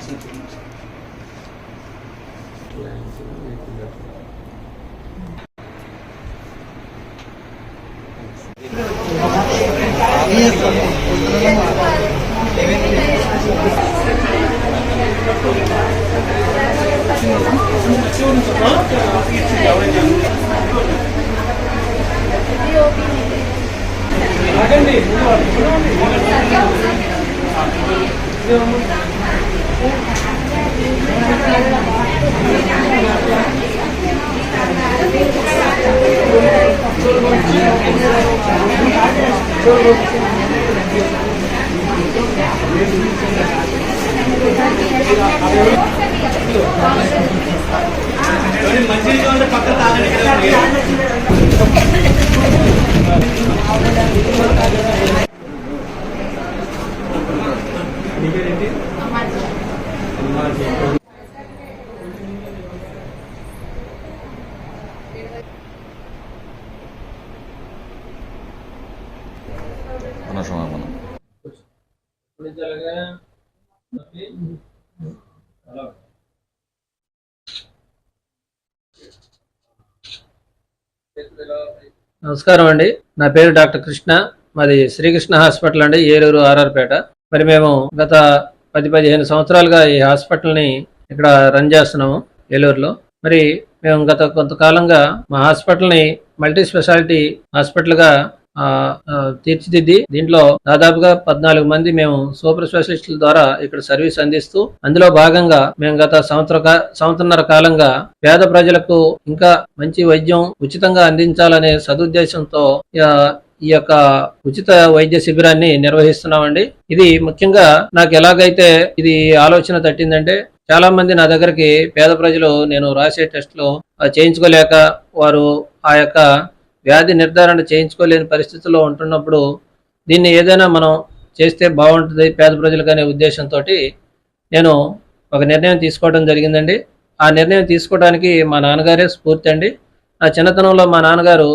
నమస్కారం అండి. నా పేరు డాక్టర్ కృష్ణ. మాది శ్రీకృష్ణ హాస్పిటల్ అండి, ఏలూరు ఆర్ఆర్పేట. మరి మేము గత 10-15 సంవత్సరాలుగా ఈ హాస్పిటల్ని ఇక్కడ రన్ చేస్తున్నాము ఏలూరులో. మరి మేము గత కొంతకాలంగా మా హాస్పిటల్ని మల్టీ స్పెషాలిటీ హాస్పిటల్గా తీర్చిదిద్ది దీంట్లో దాదాపుగా 14 మంది మేము సూపర్ స్పెషలిస్టుల ద్వారా ఇక్కడ సర్వీస్ అందిస్తూ, అందులో భాగంగా మేము గత సంవత్సరన్నర కాలంగా పేద ప్రజలకు ఇంకా మంచి వైద్యం ఉచితంగా అందించాలనే సదుద్దేశంతో ఈ యొక్క ఉచిత వైద్య శిబిరాన్ని నిర్వహిస్తున్నామండి. ఇది ముఖ్యంగా నాకు ఎలాగైతే ఇది ఆలోచన తట్టిందంటే, చాలా మంది నా దగ్గరికి పేద ప్రజలు నేను రాసే టెస్టులు చేయించుకోలేక వారు ఆ యొక్క వ్యాధి నిర్ధారణ చేయించుకోలేని పరిస్థితుల్లో ఉంటున్నప్పుడు దీన్ని ఏదైనా మనం చేస్తే బాగుంటుంది పేద ప్రజలకు అనే ఉద్దేశంతో నేను ఒక నిర్ణయం తీసుకోవడం జరిగిందండి. ఆ నిర్ణయం తీసుకోవడానికి మా నాన్నగారే స్ఫూర్తి అండి. నా చిన్నతనంలో మా నాన్నగారు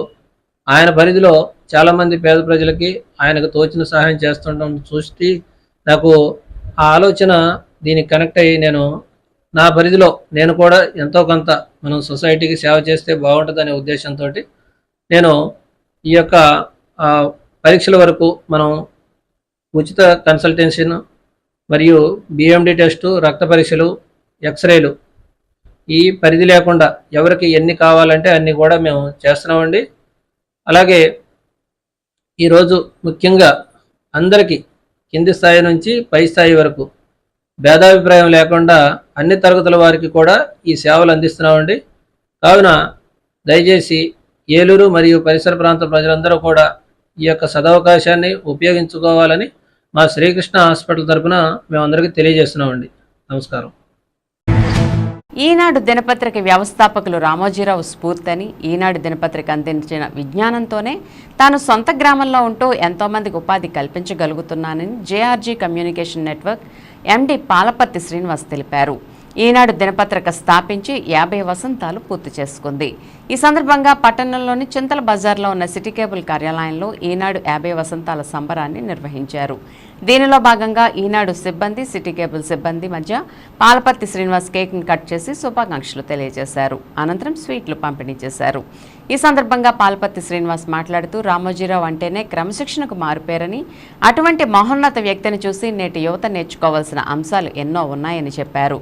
ఆయన పరిధిలో చాలామంది పేద ప్రజలకి ఆయనకు తోచిన సహాయం చేస్తుండడం చూసి నాకు ఆ ఆలోచన దీనికి కనెక్ట్ అయ్యి నా పరిధిలో నేను కూడా ఎంతో కొంత మనం సొసైటీకి సేవ చేస్తే బాగుంటుందనే ఉద్దేశంతో నేను ఈ యొక్క పరీక్షల వరకు మనం ఉచిత కన్సల్టేషన్ మరియు బిఎండి టెస్టు, రక్త పరీక్షలు, ఎక్స్రేలు ఈ పరిధి లేకుండా ఎవరికి ఎన్ని కావాలంటే అన్ని కూడా మేము చేస్తున్నామండి. అలాగే ఈరోజు ముఖ్యంగా అందరికీ కింది స్థాయి నుంచి పై స్థాయి వరకు భేదాభిప్రాయం లేకుండా అన్ని తరగతుల వారికి కూడా ఈ సేవలు అందిస్తున్నామండి. కావున దయచేసి ఏలూరు మరియు పరిసర ప్రాంత ప్రజలందరూ కూడా ఈ యొక్క సదవకాశాన్ని ఉపయోగించుకోవాలని మా శ్రీకృష్ణ హాస్పిటల్ తరఫున మేమందరికీ తెలియజేస్తున్నామండి. నమస్కారం. ఈనాడు దినపత్రిక వ్యవస్థాపకులు రామోజీరావు స్ఫూర్తి అని, ఈనాడు దినపత్రిక అందించిన విజ్ఞానంతోనే తాను సొంత గ్రామంలో ఉంటూ ఎంతోమందికి ఉపాధి కల్పించగలుగుతున్నానని JRG communication network MD Palaparthi Srinivas తెలిపారు. ఈనాడు దినపత్రిక స్థాపించి 50 వసంతాలు పూర్తి చేసుకుంది. ఈ సందర్భంగా పట్టణంలోని చింతల బజార్లో ఉన్న సిటీ కేబుల్ కార్యాలయంలో ఈనాడు 50 వసంతాల సంబరాన్ని నిర్వహించారు. దీనిలో భాగంగా ఈనాడు సిబ్బంది, సిటీ కేబుల్ సిబ్బంది మధ్య పాలపర్తి శ్రీనివాస్ కేక్ను కట్ చేసి శుభాకాంక్షలు తెలియజేశారు. అనంతరం స్వీట్లు పంపిణీ చేశారు. ఈ సందర్భంగా పాలపర్తి శ్రీనివాస్ మాట్లాడుతూ రామోజీరావు అంటేనే క్రమశిక్షణకు మారుపేరని, అటువంటి మహోన్నత వ్యక్తిని చూసి నేటి యువత నేర్చుకోవాల్సిన అంశాలు ఎన్నో ఉన్నాయని చెప్పారు.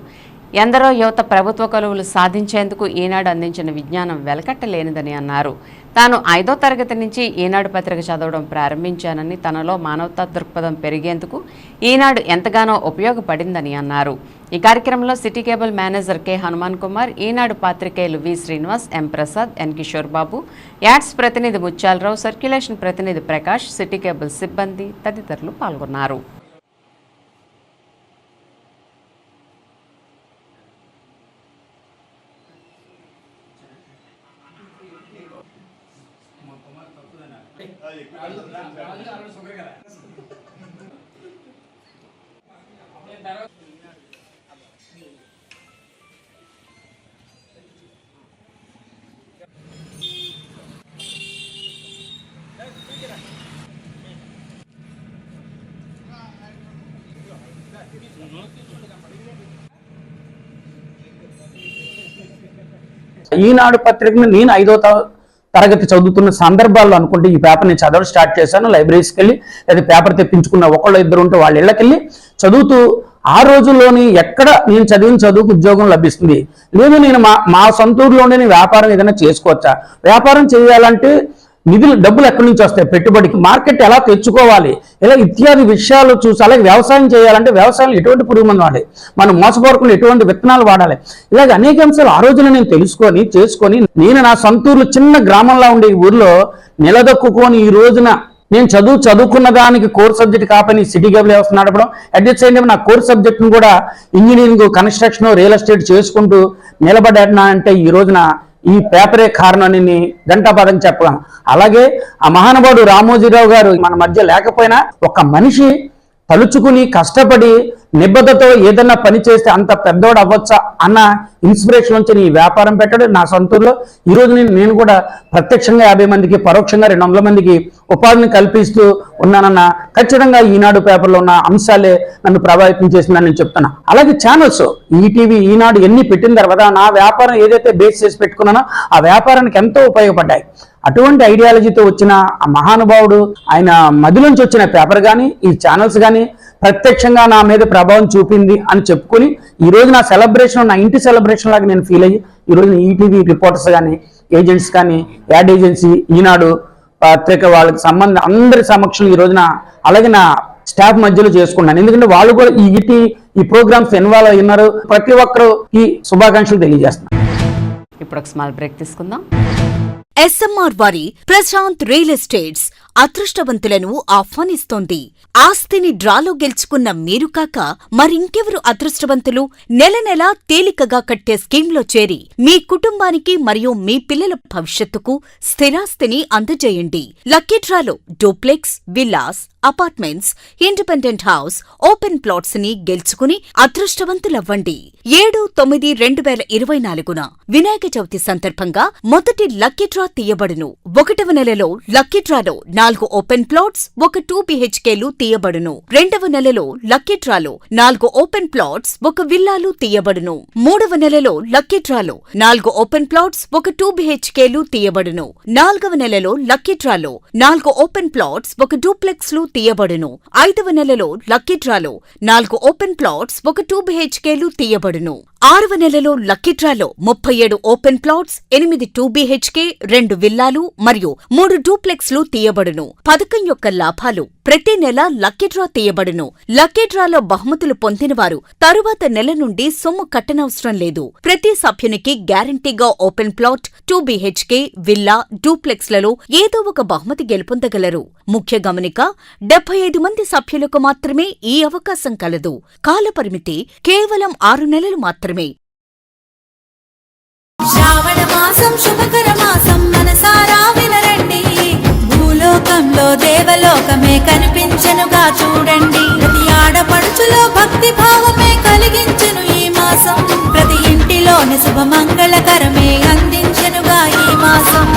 ఎందరో యువత ప్రభుత్వ కొలువులు సాధించేందుకు ఈనాడు అందించిన విజ్ఞానం వెలకట్టలేనిదని అన్నారు. తాను 5వ తరగతి నుంచి ఈనాడు పత్రిక చదవడం ప్రారంభించానని, తనలో మానవతా దృక్పథం పెరిగేందుకు ఈనాడు ఎంతగానో ఉపయోగపడిందని అన్నారు. ఈ కార్యక్రమంలో city cable manager K Hanuman Kumar, Eenadu పాత్రికేయులు V Srinivas, M Prasad, N Kishore Babu, ads ప్రతినిధి ముత్యాలరావు, సర్క్యులేషన్ ప్రతినిధి ప్రకాష్, సిటీ కేబుల్ సిబ్బంది తదితరులు పాల్గొన్నారు. ఈనాడు పత్రికను నేను 5వ తరగతి చదువుతున్న సందర్భాల్లో అనుకుంటే ఈ పేపర్ నేను చదవడం స్టార్ట్ చేశాను. లైబ్రరీస్కి వెళ్ళి లేదా పేపర్ తెప్పించుకున్న ఒకళ్ళు ఇద్దరు ఉంటే వాళ్ళ ఇళ్ళకెళ్ళి చదువుతూ ఆ రోజుల్లోని ఎక్కడ నేను చదివిన చదువుకు ఉద్యోగం లభిస్తుంది, లేదు నేను మా సొంత ఊరిలోనే నేను వ్యాపారం ఏదైనా చేసుకోవచ్చా, వ్యాపారం చేయాలంటే నిధులు డబ్బులు ఎక్కడి నుంచి వస్తాయి, పెట్టుబడికి మార్కెట్ ఎలా తెచ్చుకోవాలి, ఇలా ఇత్యాది విషయాలు చూసి, అలాగే వ్యవసాయం చేయాలంటే వ్యవసాయంలో ఎటువంటి పురుగు మందు వాడాలి, మనం మోసపోకుండా ఎటువంటి విత్తనాలు వాడాలి, ఇలాగ అనేక అంశాలు ఆ రోజున నేను చేసుకొని నేను నా సొంత ఊర్లో చిన్న గ్రామంలో ఉండే ఈ ఊర్లో నిలదొక్కుని ఈ రోజున నేను చదువుకున్న దానికి కోర్ సబ్జెక్ట్ కాపని సిటీ కేబుల్ వ్యవస్థ నడపడం, అట్ ది సేమ్ టైం నా కోర్ సబ్జెక్ట్ను కూడా ఇంజనీరింగ్, కన్స్ట్రక్షన్, రియల్ ఎస్టేట్ చేసుకుంటూ నిలబడ్డా అంటే ఈ రోజున ఈ పేపరే కారణాన్ని గంటాపదం చెప్పగలను. అలాగే ఆ మహానుభావుడు రామోజీరావు గారు మన మధ్య లేకపోయినా ఒక మనిషి తలుచుకుని కష్టపడి నిబద్ధతతో ఏదన్నా పని చేస్తే అంత పెద్దవాడు అవ్వచ్చా అన్న ఇన్స్పిరేషన్ నుంచి ఈ వ్యాపారం పెట్టడం నా సొంతూరులో ఈరోజు నేను కూడా ప్రత్యక్షంగా 50 మందికి, పరోక్షంగా 200 మందికి ఉపాధిని కల్పిస్తూ ఉన్నానన్న ఖచ్చితంగా ఈనాడు పేపర్లో ఉన్న అంశాలే నన్ను ప్రభావితం చేసిందని నేను చెప్తున్నా. అలాగే ఛానల్స్ ఈటీవీ, ఈనాడు ఎన్ని పెట్టిన తర్వాత నా వ్యాపారం ఏదైతే బేస్ చేసి పెట్టుకున్నానో ఆ వ్యాపారానికి ఎంతో ఉపయోగపడ్డాయి. అటువంటి ఐడియాలజీతో వచ్చిన ఆ మహానుభావుడు ఆయన మధ్యలోంచి వచ్చిన పేపర్ కానీ ఈ ఛానల్స్ కానీ ప్రత్యక్షంగా నా మీద ప్రభావం చూపింది అని చెప్పుకొని ఈరోజు నా సెలబ్రేషన్, నా ఇంటి సెలబ్రేషన్ లాగా నేను ఫీల్ అయ్యి ఈరోజు ఈటీవీ రిపోర్టర్స్ కానీ, ఏజెంట్స్ కానీ, యాడ్ ఏజెన్సీ, ఈనాడు పత్రిక వాళ్ళకి అందరి సమక్షంలో ఈ రోజున అలాగే నా స్టాఫ్ మధ్యలో చేసుకున్నాను. ఎందుకంటే వాళ్ళు కూడా ఈ ప్రోగ్రామ్స్ ఇన్వాల్వ్ అయి ఉన్నారు. ప్రతి ఒక్కరికి శుభాకాంక్షలు తెలియజేస్తున్నాను. ఇప్పుడు ఒక స్మాల్ బ్రేక్ తీసుకుందాం. ఎస్ఎంఆర్ వారి ప్రశాంత్ రియల్ ఎస్టేట్స్ అదృష్టవంతులను ఆహ్వానిస్తోంది. ఆస్తిని డ్రాలో గెలుచుకున్న మీరు కాక మరింకెవరు అదృష్టవంతులు? నెల నెలా తేలికగా కట్టే స్కీమ్లో చేరి మీ కుటుంబానికి మరియు మీ పిల్లల భవిష్యత్తుకు స్థిరాస్తిని అందజేయండి. లక్కీ డ్రాలో duplex, villas, apartments, independent house, open plots ని గెలుచుకుని అదృష్టవంతులవ్వండి. 7/9/2024 వినాయక చవితి సందర్భంగా మొదటి లక్కీ డ్రా తీయబడును. 1వ నెలలో లక్కీ డ్రాలో 4 ఓపెన్ ప్లాట్స్, 1 2 BHKలు తీయబడును. 2వ నెలలో లక్కీ డ్రాలో 4 ఓపెన్ ప్లాట్స్, 1 విల్లాలు తీయబడును. 3వ నెలలో లక్కీ డ్రాలో 4 ఓపెన్ ప్లాట్స్, 1 2 BHKలు తీయబడును. 4వ నెలలో లక్కీ డ్రాలో 4 ఓపెన్ ప్లాట్స్, 1 డూప్లెక్స్లు తీయబడును. 5వ నెలలో లక్కీ డ్రాలో 4 ఓపెన్ ప్లాట్స్, 1 2 BHKలు తీయబడును. 6వ నెలలో లక్కీ డ్రాలో 37 ఓపెన్ ప్లాట్స్, 8 2 BHK, 2 విల్లాలు మరియు 3 డూప్లెక్స్లు తీయబడును. పథకం యొక్క లాభాలు: ప్రతి నెల లక్కీ డ్రా తీయబడును. లక్కీ డ్రాలో బహుమతులు పొందినవారు తరువాత నెల నుండి సొమ్ము కట్టనవసరం లేదు. ప్రతి సభ్యునికి గ్యారంటీగా ఓపెన్ ప్లాట్, 2 BHK, విల్లా, డూప్లెక్స్లలో ఏదో ఒక బహుమతి గెలుపొందగలరు. ముఖ్య గమనిక: 75 మంది సభ్యులకు మాత్రమే ఈ అవకాశం కలదు. కాలపరిమితి కేవలం 6 నెలలు మాత్రమే. శ్రావణ మాసం శుభకర మాసం, మనసారా వినరండి. భూలోకంలో దేవలోకమే కనిపించెనుగా చూడండి. ప్రతి ఆడపడుచులో భక్తి భావమే కలిగించెను ఈ మాసం. ప్రతి ఇంటిలోని శుభమంగళకరమే అందించెనుగా ఈ మాసం.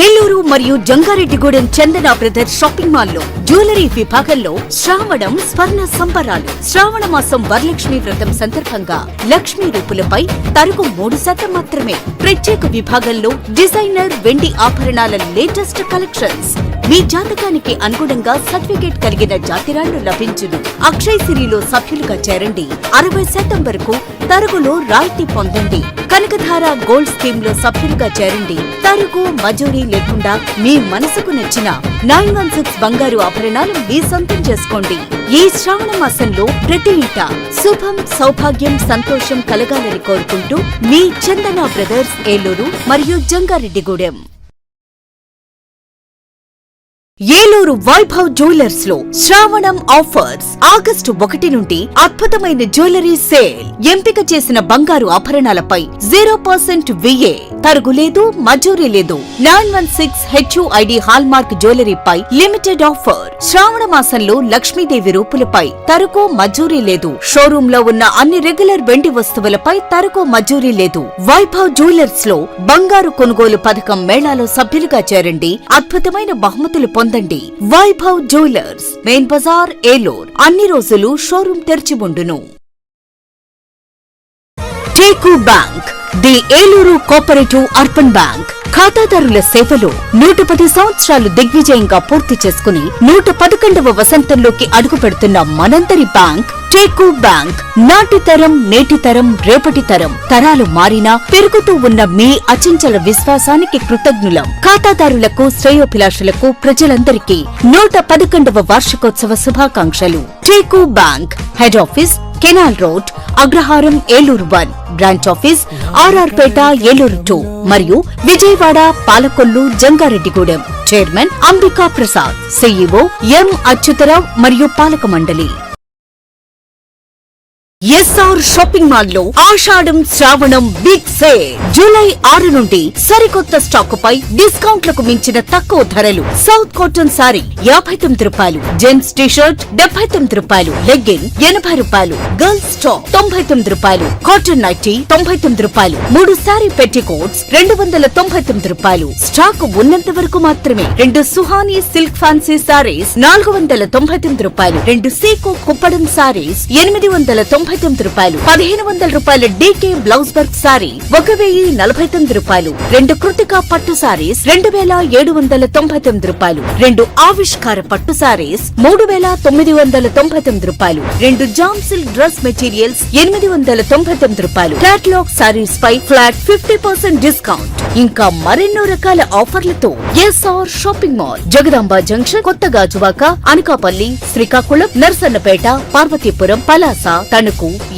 ఏలూరు మరియు జంగారెడ్డిగూడెం చందన బ్రదర్స్ షాపింగ్ మాల్లో జ్యువెలరీ విభాగంలో శ్రావణం స్వర్ణ సంబరాలు. శ్రావణ మాసం వరలక్ష్మి వ్రతం సందర్భంగా లక్ష్మీ రూపులపై తరుగు 3% మాత్రమే. ప్రత్యేక విభాగంలో డిజైనర్ వెండి ఆభరణాల లేటెస్ట్ కలెక్షన్స్. మీ జాతకానికి అనుగుణంగా సర్టిఫికేట్ కలిగిన జాతిరాళ్లు లభించును. అక్షయ్ సిరిలో సభ్యులుగా చేరండి. 60% వరకు తరుగులో రాయితీ పొందండి. కనకధార గోల్డ్ స్కీమ్ లో సభ్యులుగా చేరండి. తరుగు మజూరీ లేకుండా మీ మనసుకు నచ్చిన 916 బంగారు ఆభరణాలు మీ సొంతం చేసుకోండి. ఈ శ్రావణ మాసంలో ప్రతి ఇంట శుభం, సౌభాగ్యం, సంతోషం కలగాలని కోరుకుంటూ మీ చందన బ్రదర్స్, ఏలూరు మరియు జంగారెడ్డిగూడెం. ఏలూరు వైభవ్ జ్యువెలర్స్ లో శ్రావణం ఆఫర్స్ ఆగస్టు 1 నుండి అద్భుతమైన జ్యువెలరీ సేల్. ఎంపిక చేసిన బంగారు ఆభరణాలపై 0% VA, తరుగులేదు, మజూరీ లేదు. 916 HUID హాల్మార్క్ జ్యువెలరీపై లిమిటెడ్ ఆఫర్. శ్రావణ మాసంలో లక్ష్మీదేవి రూపులపై తరుగు, మజూరీ లేదు. షోరూమ్ లో ఉన్న అన్ని రెగ్యులర్ వెండి వస్తువులపై తరుగు, మజూరీ లేదు. వైభవ్ జ్యువెలర్స్ లో బంగారు కొనుగోలు పథకం మేళాలో సభ్యులుగా చేరండి. అద్భుతమైన బహుమతులు పొందండి. Vaibhav jewellers, main Bazar, Eluru. అన్ని రోజులు షోరూమ్ తెరిచి ఉండును. Teku bank, the Eluru cooperative urban bank ఖాతాదారుల సేవలో 110 సంవత్సరాలు దిగ్విజయంగా పూర్తి చేసుకుని 111వ వసంతంలోకి అడుగు పెడుతున్న మనందరి బ్యాంక్ టేకు బ్యాంక్. నాటి తరం, నేటి తరం, రేపటి తరం, తరాలు మారినా పెరుగుతూ ఉన్న మీ అచంచల విశ్వాసానికి కృతజ్ఞులం. ఖాతాదారులకు, శ్రేయోభిలాషులకు, ప్రజలందరికీ 111వ వార్షికోత్సవ శుభాకాంక్షలు. Teku bank head office canal road, Agraharam, Eluru 1. Branch office RR Peta, Eluru 2 మరియు Vijayawada, Palakollu, Jangareddygudem. Chairman Ambika Prasad, CEO M Achyutarao మరియు పాలక మండలి. SR షాపింగ్ మాల్ లో ఆషాఢం శ్రావణం బిగ్ సేల్. జూలై 6 నుండి సరికొత్త స్టాకు పై డిస్కౌంట్లకు మించిన తక్కువ ధరలు. South cotton sari ₹59, gents T shirt ₹79, legging ₹80, girls top ₹99, cotton nightie ₹99, 3 sari petticoats ₹299. Stock ఉన్నంత వరకు మాత్రమే. 2 సుహానీ సిల్క్ ఫ్యాన్సీ సారీస్ ₹499, 2 సీకో Kuppadam saris ₹899, ₹1,500 DK blouse work sari ₹1,049, 2 Kritika పట్టు సారీస్ ₹2,799, 2 ఆవిష్కార పట్టు సారీస్ ₹3,999, 2 జామ్ silk dress materials ₹899. Catalogue saris పై ఫ్లాట్ 50% డిస్కౌంట్. ఇంకా మరెన్నో రకాల ఆఫర్లతో SR shopping mall, Jagadamba junction, కొత్త గాజువాక, అనకాపల్లి, శ్రీకాకుళం, నర్సన్నపేట, పార్వతీపురం, పలాస, తణుకు,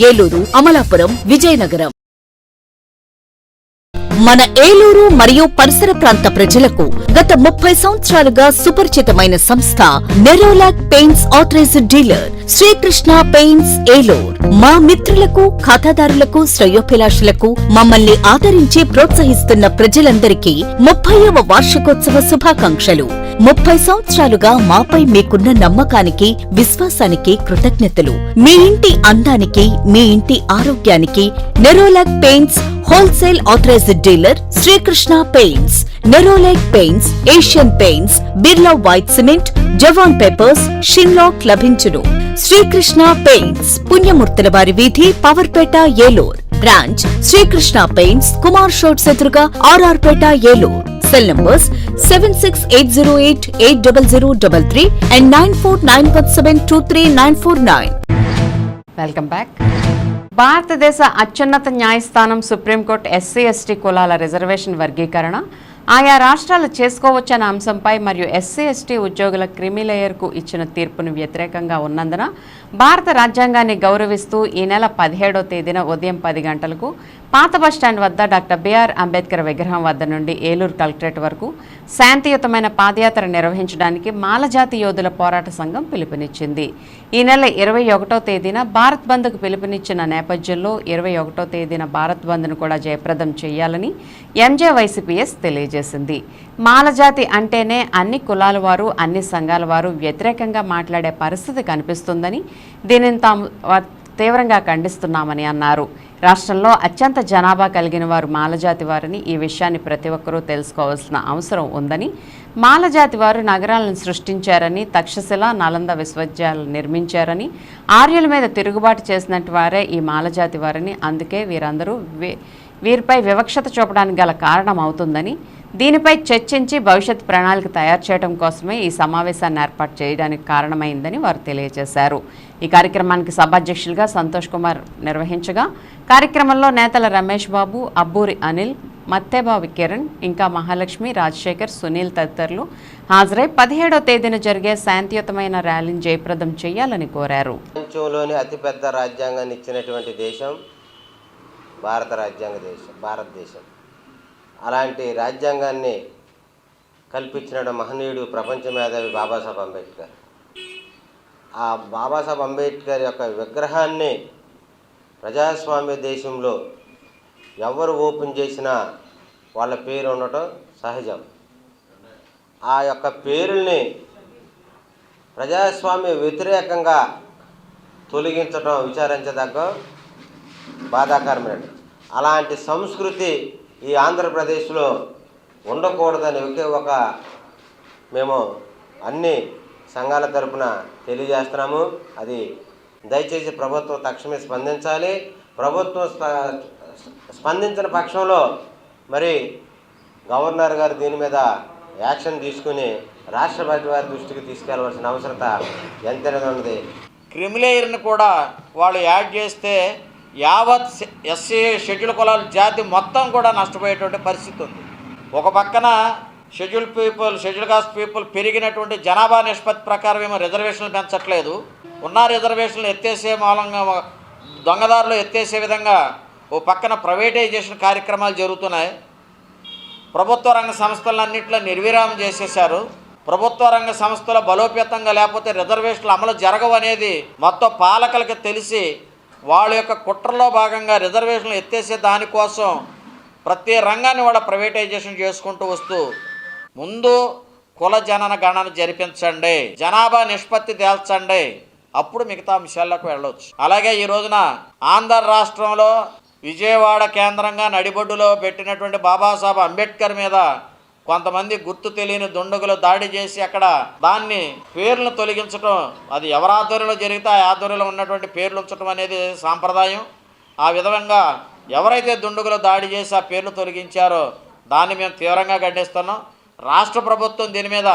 ఏలూరు, అమలాపురం, విజయనగరం. మన ఏలూరు మరియు పరిసర ప్రాంత ప్రజలకు గత 30 సంవత్సరాలుగా సుపరిచితమైన సంస్థ Nerolac paints authorised dealer Srikrishna paints, Eluru. మా మిత్రులకు, ఖాతాదారులకు, శ్రేయోభిలాషులకు, మమ్మల్ని ఆదరించి ప్రోత్సహిస్తున్న ప్రజలందరికీ 30వ వార్షికోత్సవ శుభాకాంక్షలు. 30 సంవత్సరాలుగా మాపై మీకున్న నమ్మకానికి, విశ్వాసానికి కృతజ్ఞతలు. మీ ఇంటి అందానికి, మీ ఇంటి ఆరోగ్యానికి Nerolac paints wholesale authorised dealer Srikrishna paints. Nerolac paints, Asian paints, Birla white cement, Jawan papers, షిన్లాక్ లభించును. శ్రీకృష్ణ పెయింట్స్, పుణ్యమూర్తుల వారి వీధి, పవర్పేట, ఏలూరు. బ్రాంచ్ శ్రీకృష్ణ పెయింట్స్, కుమార్ షోట్స్ ఎదురుగా, RR Peta, Eluru. Cell numbers 7680880033 and 9491723949. Welcome back. భారతదేశ అత్యున్నత న్యాయస్థానం సుప్రీంకోర్టు SC/ST కులాల రిజర్వేషన్ వర్గీకరణ ఆయా రాష్ట్రాలు చేసుకోవచ్చన్న అంశంపై మరియు SC/ST ఉద్యోగుల క్రిమిలేయర్కు ఇచ్చిన తీర్పును వ్యతిరేకంగా ఉన్నందున భారత రాజ్యాంగాన్ని గౌరవిస్తూ ఈ నెల 17వ తేదీన ఉదయం 10 గంటలకు పాత బస్టాండ్ వద్ద డాక్టర్ బిఆర్ అంబేద్కర్ విగ్రహం వద్ద నుండి ఏలూరు కలెక్టరేట్ వరకు శాంతియుతమైన పాదయాత్ర నిర్వహించడానికి మాలజాతి యోధుల పోరాట సంఘం పిలుపునిచ్చింది. ఈ నెల 21వ తేదీన భారత్ బంద్కు పిలుపునిచ్చిన నేపథ్యంలో 21వ తేదీన భారత్ బంద్ను కూడా జయప్రదం చేయాలని MJYCPS తెలియజేసింది. మాలజాతి అంటేనే అన్ని కులాల వారు, అన్ని సంఘాల వారు వ్యతిరేకంగా మాట్లాడే పరిస్థితి కనిపిస్తుందని, దీనిని తాము తీవ్రంగా ఖండిస్తున్నామని అన్నారు. రాష్ట్రంలో అత్యంత జనాభా కలిగిన వారు మాలజాతి వారని, ఈ విషయాన్ని ప్రతి ఒక్కరూ తెలుసుకోవాల్సిన అవసరం ఉందని, మాలజాతి వారు నగరాలను సృష్టించారని, తక్షశిల, నలంద విశ్వవిద్యాలయాలు నిర్మించారని, ఆర్యుల మీద తిరుగుబాటు చేసినట్టు వారే ఈ మాలజాతి వారని, అందుకే వీరందరూ వీరిపై వివక్షత చూపడానికి గల కారణం అవుతుందని, దీనిపై చర్చించి భవిష్యత్ ప్రణాళిక తయారు చేయడం కోసమే ఈ సమావేశాన్ని ఏర్పాటు చేయడానికి కారణమైందని వారు తెలియజేశారు. ఈ కార్యక్రమానికి సభాధ్యక్షులుగా సంతోష్ కుమార్ నిర్వహించగా, కార్యక్రమంలో నేతల రమేష్ బాబు, అబ్బూరి అనిల్, మత్తేబావి కిరణ్, ఇంకా మహాలక్ష్మి, రాజశేఖర్, సునీల్ తదితరులు హాజరై 17వ తేదీన జరిగే శాంతియుతమైన ర్యాలీని జయప్రదం చేయాలని కోరారు. ప్రపంచంలోని అతిపెద్ద రాజ్యాంగాన్ని ఇచ్చినటువంటి దేశం భారతదేశం. అలాంటి రాజ్యాంగాన్ని కల్పించిన మహనీయుడు ప్రపంచ మేధావి బాబాసాహెబ్ అంబేద్కర్. ఆ బాబాసాహెబ్ అంబేద్కర్ యొక్క విగ్రహాన్ని ప్రజాస్వామ్య దేశంలో ఎవరు ఓపెన్ చేసినా వాళ్ళ పేరు ఉండటం సహజం. ఆ యొక్క పేరుల్ని ప్రజాస్వామ్య వ్యతిరేకంగా తొలగించడం విచారించదగ్గ బాధాకరమైన. అలాంటి సంస్కృతి ఈ ఆంధ్రప్రదేశ్లో ఉండకూడదని ఒకే ఒక మేము అన్ని సంఘాల తరపున తెలియజేస్తున్నాము. అది దయచేసి ప్రభుత్వం తక్షణమే స్పందించాలి. ప్రభుత్వం స్పందించిన పక్షంలో మరి గవర్నర్ గారు దీని మీద యాక్షన్ తీసుకుని రాష్ట్రపతి వారి దృష్టికి తీసుకెళ్లవలసిన అవసరత ఎంతైనా ఉన్నది. క్రిమిలేయర్ని కూడా వాళ్ళు యాడ్ చేస్తే యావత్ ఎస్సీ షెడ్యూల్ కులాల జాతి మొత్తం కూడా నష్టపోయేటువంటి పరిస్థితి ఉంది. ఒక పక్కన షెడ్యూల్ కాస్ట్ పీపుల్ పెరిగినటువంటి జనాభా నిష్పత్తి ప్రకారం ఏమో రిజర్వేషన్లు పెంచట్లేదు. ఉన్న రిజర్వేషన్లు ఎత్తేసే మూలంగా దొంగదారులు ఎత్తేసే విధంగా ఓ పక్కన ప్రైవేటైజేషన్ కార్యక్రమాలు జరుగుతున్నాయి. ప్రభుత్వ రంగ సంస్థలన్నింటిలో నిర్విరామం చేసేశారు. ప్రభుత్వ రంగ సంస్థల బలోపేతంగా లేకపోతే రిజర్వేషన్లు అమలు జరగవు అనేది మొత్తం పాలకులకి తెలిసి వాళ్ళ యొక్క కుట్రలో భాగంగా రిజర్వేషన్లు ఎత్తేసే దానికోసం ప్రతి రంగాన్ని వాళ్ళ ప్రైవేటైజేషన్ చేసుకుంటూ వస్తూ ముందు కుల జనన గణన జరిపించండి, జనాభా నిష్పత్తి తేల్చండి, అప్పుడు మిగతా అంశాలకు వెళ్ళవచ్చు. అలాగే ఈ రోజున ఆంధ్ర రాష్ట్రంలో విజయవాడ కేంద్రంగా నడిబొడ్డులో పెట్టినటువంటి బాబాసాహెబ్ అంబేద్కర్ మీద కొంతమంది గుర్తు తెలియని దుండగులు దాడి చేసి అక్కడ దాన్ని పేర్లను తొలగించడం, అది ఎవరి ఆధ్వర్యంలో జరిగితే ఆ ఆధ్వర్యంలో ఉన్నటువంటి పేర్లు ఉంచడం అనేది సాంప్రదాయం. ఆ విధంగా ఎవరైతే దుండగులు దాడి చేసి ఆ పేర్లు తొలగించారో దాన్ని మేము తీవ్రంగా ఖండిస్తున్నాం. రాష్ట్ర ప్రభుత్వం దీని మీద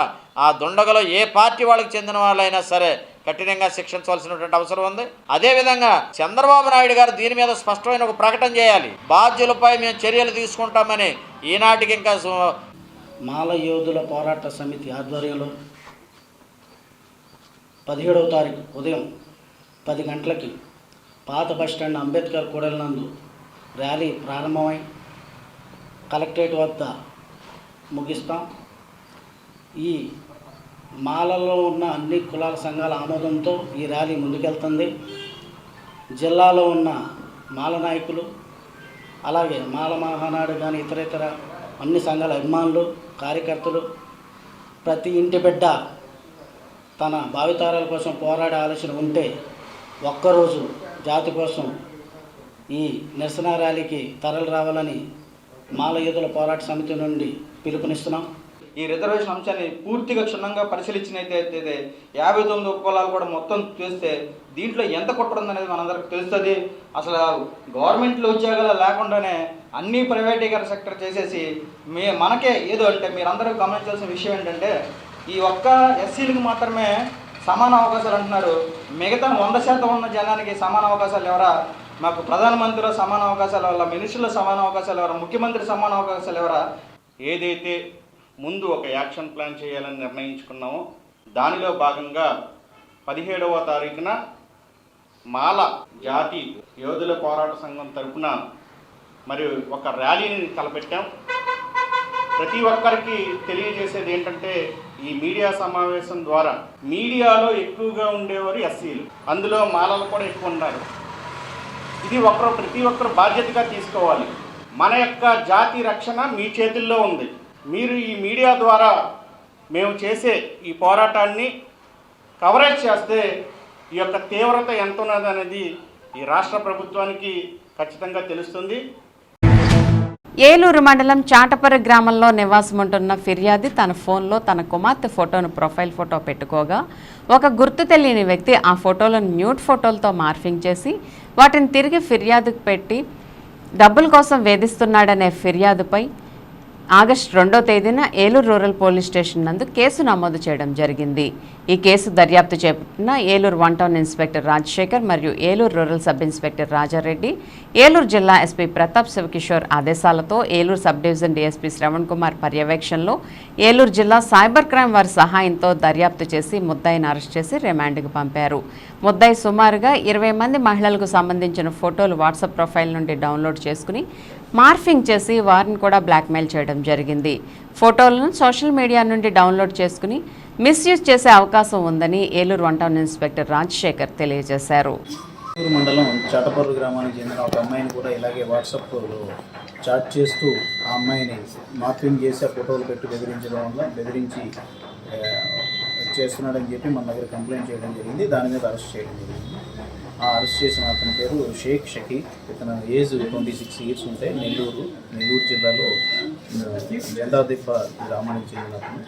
ఆ దుండగులు ఏ పార్టీ వాళ్ళకి చెందిన వాళ్ళైనా సరే కఠినంగా శిక్షించవలసినటువంటి అవసరం ఉంది. అదేవిధంగా చంద్రబాబు నాయుడు గారు దీని మీద స్పష్టమైన ఒక ప్రకటన చేయాలి. బాధ్యులపై మేము చర్యలు తీసుకుంటామని ఈనాటికి ఇంకా మాల యోధుల పోరాట సమితి ఆధ్వర్యంలో 17వ తారీఖు ఉదయం 10 గంటలకి పాత బస్టాండ్ అంబేద్కర్ కూడలి నందు ర్యాలీ ప్రారంభమై కలెక్టరేట్ వద్ద ముగిస్తాం. ఈ మాలలో ఉన్న అన్ని కులాల సంఘాల ఆమోదంతో ఈ ర్యాలీ ముందుకెళ్తుంది. జిల్లాలో ఉన్న మాల నాయకులు, అలాగే మాల మహానాడు కానీ ఇతర అన్ని సంఘాల అభిమానులు, కార్యకర్తలు, ప్రతి ఇంటి బిడ్డ తన భావితరాల కోసం పోరాడే ఆలోచన ఉంటే ఒక్కరోజు జాతి కోసం ఈ నిరసన ర్యాలీకి తరలి రావాలని మాల యోధుల పోరాట సమితి నుండి పిలుపునిస్తున్నాం. ఈ రిజర్వేషన్ అంశాన్ని పూర్తిగా క్షుణ్ణంగా పరిశీలించినట్టయితే 59 ఉపకులాలు కూడా మొత్తం చూస్తే దీంట్లో ఎంత కుట్ర ఉందనేది మనందరికి తెలుస్తుంది. అసలు గవర్నమెంట్లో ఉద్యోగాలు లేకుండానే అన్ని ప్రైవేటీకరణ సెక్టర్ చేసేసి మనకే ఏదో అంటే మీరందరూ గమనించాల్సిన విషయం ఏంటంటే ఈ ఒక్క ఎస్సీలకు మాత్రమే సమాన అవకాశాలు అంటున్నారు. మిగతా 100% ఉన్న జనానికి సమాన అవకాశాలు ఎవరా? మాకు ప్రధానమంత్రిలో సమాన అవకాశాలు ఎవరా? మినిస్టర్లో సమాన అవకాశాలు ఎవరా? ముఖ్యమంత్రి సమాన అవకాశాలు ఎవరా? ఏదైతే ముందు ఒక యాక్షన్ ప్లాన్ చేయాలని నిర్ణయించుకున్నామో దానిలో భాగంగా 17వ తారీఖున మాల జాతి యోధుల పోరాట సంఘం తరఫున మరి ఒక ర్యాలీని తలపెట్టాం. ప్రతి ఒక్కరికి తెలియజేసేది ఏంటంటే ఈ మీడియా సమావేశం ద్వారా మీడియాలో ఎక్కువగా ఉండేవారు ఎస్సీలు, అందులో మాలలు కూడా ఎక్కువ ఉన్నారు. ఇది ప్రతి ఒక్కరు బాధ్యతగా తీసుకోవాలి. మన యొక్క జాతి రక్షణ మీ చేతుల్లో ఉంది. మీరు ఈ మీడియా ద్వారా మేము చేసే ఈ పోరాటాన్ని కవరేజ్ చేస్తే ఈ యొక్క తీవ్రత ఎంత ఉన్నది అనేది ఈ రాష్ట్ర ప్రభుత్వానికి ఖచ్చితంగా తెలుస్తుంది. ఏలూరు మండలం చాటపర్రు గ్రామంలో నివాసముంటున్న ఫిర్యాది తన ఫోన్లో తన కుమార్తె ఫోటోను ప్రొఫైల్ ఫోటో పెట్టుకోగా ఒక గుర్తు తెలియని వ్యక్తి ఆ ఫోటోలను న్యూడ్ ఫోటోలతో మార్ఫింగ్ చేసి వాటిని తిరిగి ఫిర్యాదుకు పెట్టి డబ్బుల కోసం వేధిస్తున్నాడనే ఫిర్యాదుపై ఆగస్టు 2వ తేదీన ఏలూరు రూరల్ పోలీస్ స్టేషన్ నందు కేసు నమోదు చేయడం జరిగింది. ఈ కేసు దర్యాప్తు చేపట్టిన ఏలూరు 1 టౌన్ ఇన్స్పెక్టర్ రాజశేఖర్ మరియు Eluru rural sub inspector Rajareddy, Eluru జిల్లా ఎస్పీ ప్రతాప్ శివకిషోర్ ఆదేశాలతో Eluru sub division DSP Shravan Kumar పర్యవేక్షణలో ఏలూరు జిల్లా సైబర్ క్రైమ్ వారి సహాయంతో దర్యాప్తు చేసి ముద్దాయిని అరెస్ట్ చేసి రిమాండ్కు పంపారు. ముద్దాయి సుమారుగా 20 మంది మహిళలకు సంబంధించిన ఫోటోలు వాట్సాప్ ప్రొఫైల్ నుండి డౌన్లోడ్ చేసుకుని మార్ఫింగ్ చేసి వారిని కూడా బ్లాక్మెయిల్ చేయడం జరిగింది. ఫోటోలను సోషల్ మీడియా నుండి డౌన్లోడ్ చేసుకుని మిస్యూజ్ చేసే అవకాశం ఉందని ఏలూరు 1 టౌన్ ఇన్స్పెక్టర్ రాజశేఖర్ తెలియజేశారు. ఏలూరు మండలం చాటపర్రు గ్రామానికి చెందిన ఒక అమ్మాయిని కూడా ఇలాగే వాట్సాప్లో చాట్ చేస్తూ ఆ అమ్మాయిని మార్ఫింగ్ చేసి ఆ ఫోటోలు పెట్టి బెదిరించడం వల్ల బెదిరించి చేస్తున్నాడని చెప్పి మన దగ్గర కంప్లైంట్ చేయడం జరిగింది. దాని మీద అరెస్ట్ చేయడం జరిగింది. ఆ అరెస్ట్ చేసిన అతని పేరు షేక్ షకీక్. ఇతను ఏజ్ 26 ఇయర్స్ ఉంటాయి. నెల్లూరు జిల్లాలో జెండాదిబ్బ గ్రామానికి చెందిన అతను.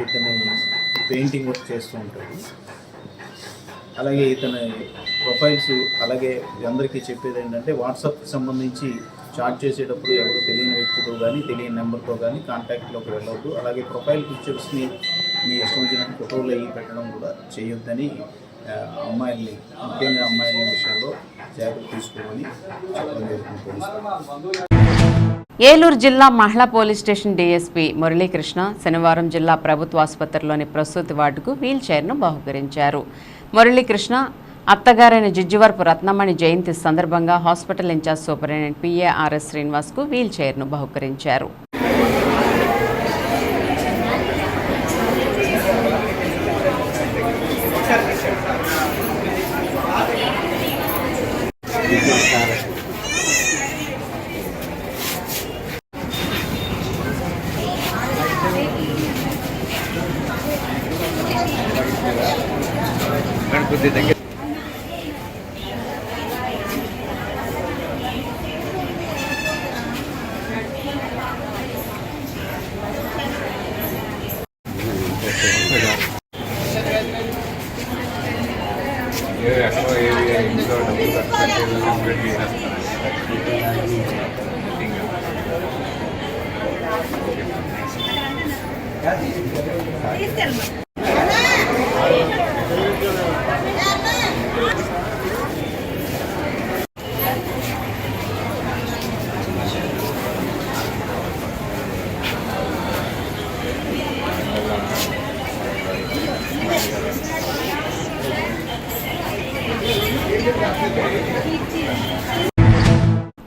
ఇతని పెయింటింగ్ వర్క్ చేస్తూ ఉంటాడు. అలాగే ఇతని ప్రొఫైల్స్ అలాగే అందరికీ చెప్పేది ఏంటంటే వాట్సాప్కి సంబంధించి చాట్ చేసేటప్పుడు ఎవరు తెలియని వ్యక్తితో కానీ తెలియని నెంబర్తో కానీ కాంటాక్ట్లోకి వెళ్ళవద్దు. అలాగే ప్రొఫైల్ పిక్చర్స్ని మీ ఇష్టం వచ్చినట్టు ఫోటోలు అయ్యి పెట్టడం కూడా చేయొద్దని అమ్మాయిల్ని ముఖ్యంగా అమ్మాయిల విషయంలో జాగ్రత్త తీసుకోమని చెప్పడం జరుగుతుంది. ఏలూరు జిల్లా మహిళా పోలీస్ స్టేషన్ డీఎస్పీ మురళీకృష్ణ శనివారం జిల్లా ప్రభుత్వ ఆసుపత్రిలోని ప్రసూతి వార్డుకు వీల్ చైర్ను బహుకరించారు. మురళీకృష్ణ అత్తగారైన జిజ్జువరపు రత్నమణి జయంతి సందర్భంగా హాస్పిటల్ ఇన్ఛార్జ్ సూపరింటెండెంట్ PARS శ్రీనివాస్కు వీల్ చైర్ను బహుకరించారు.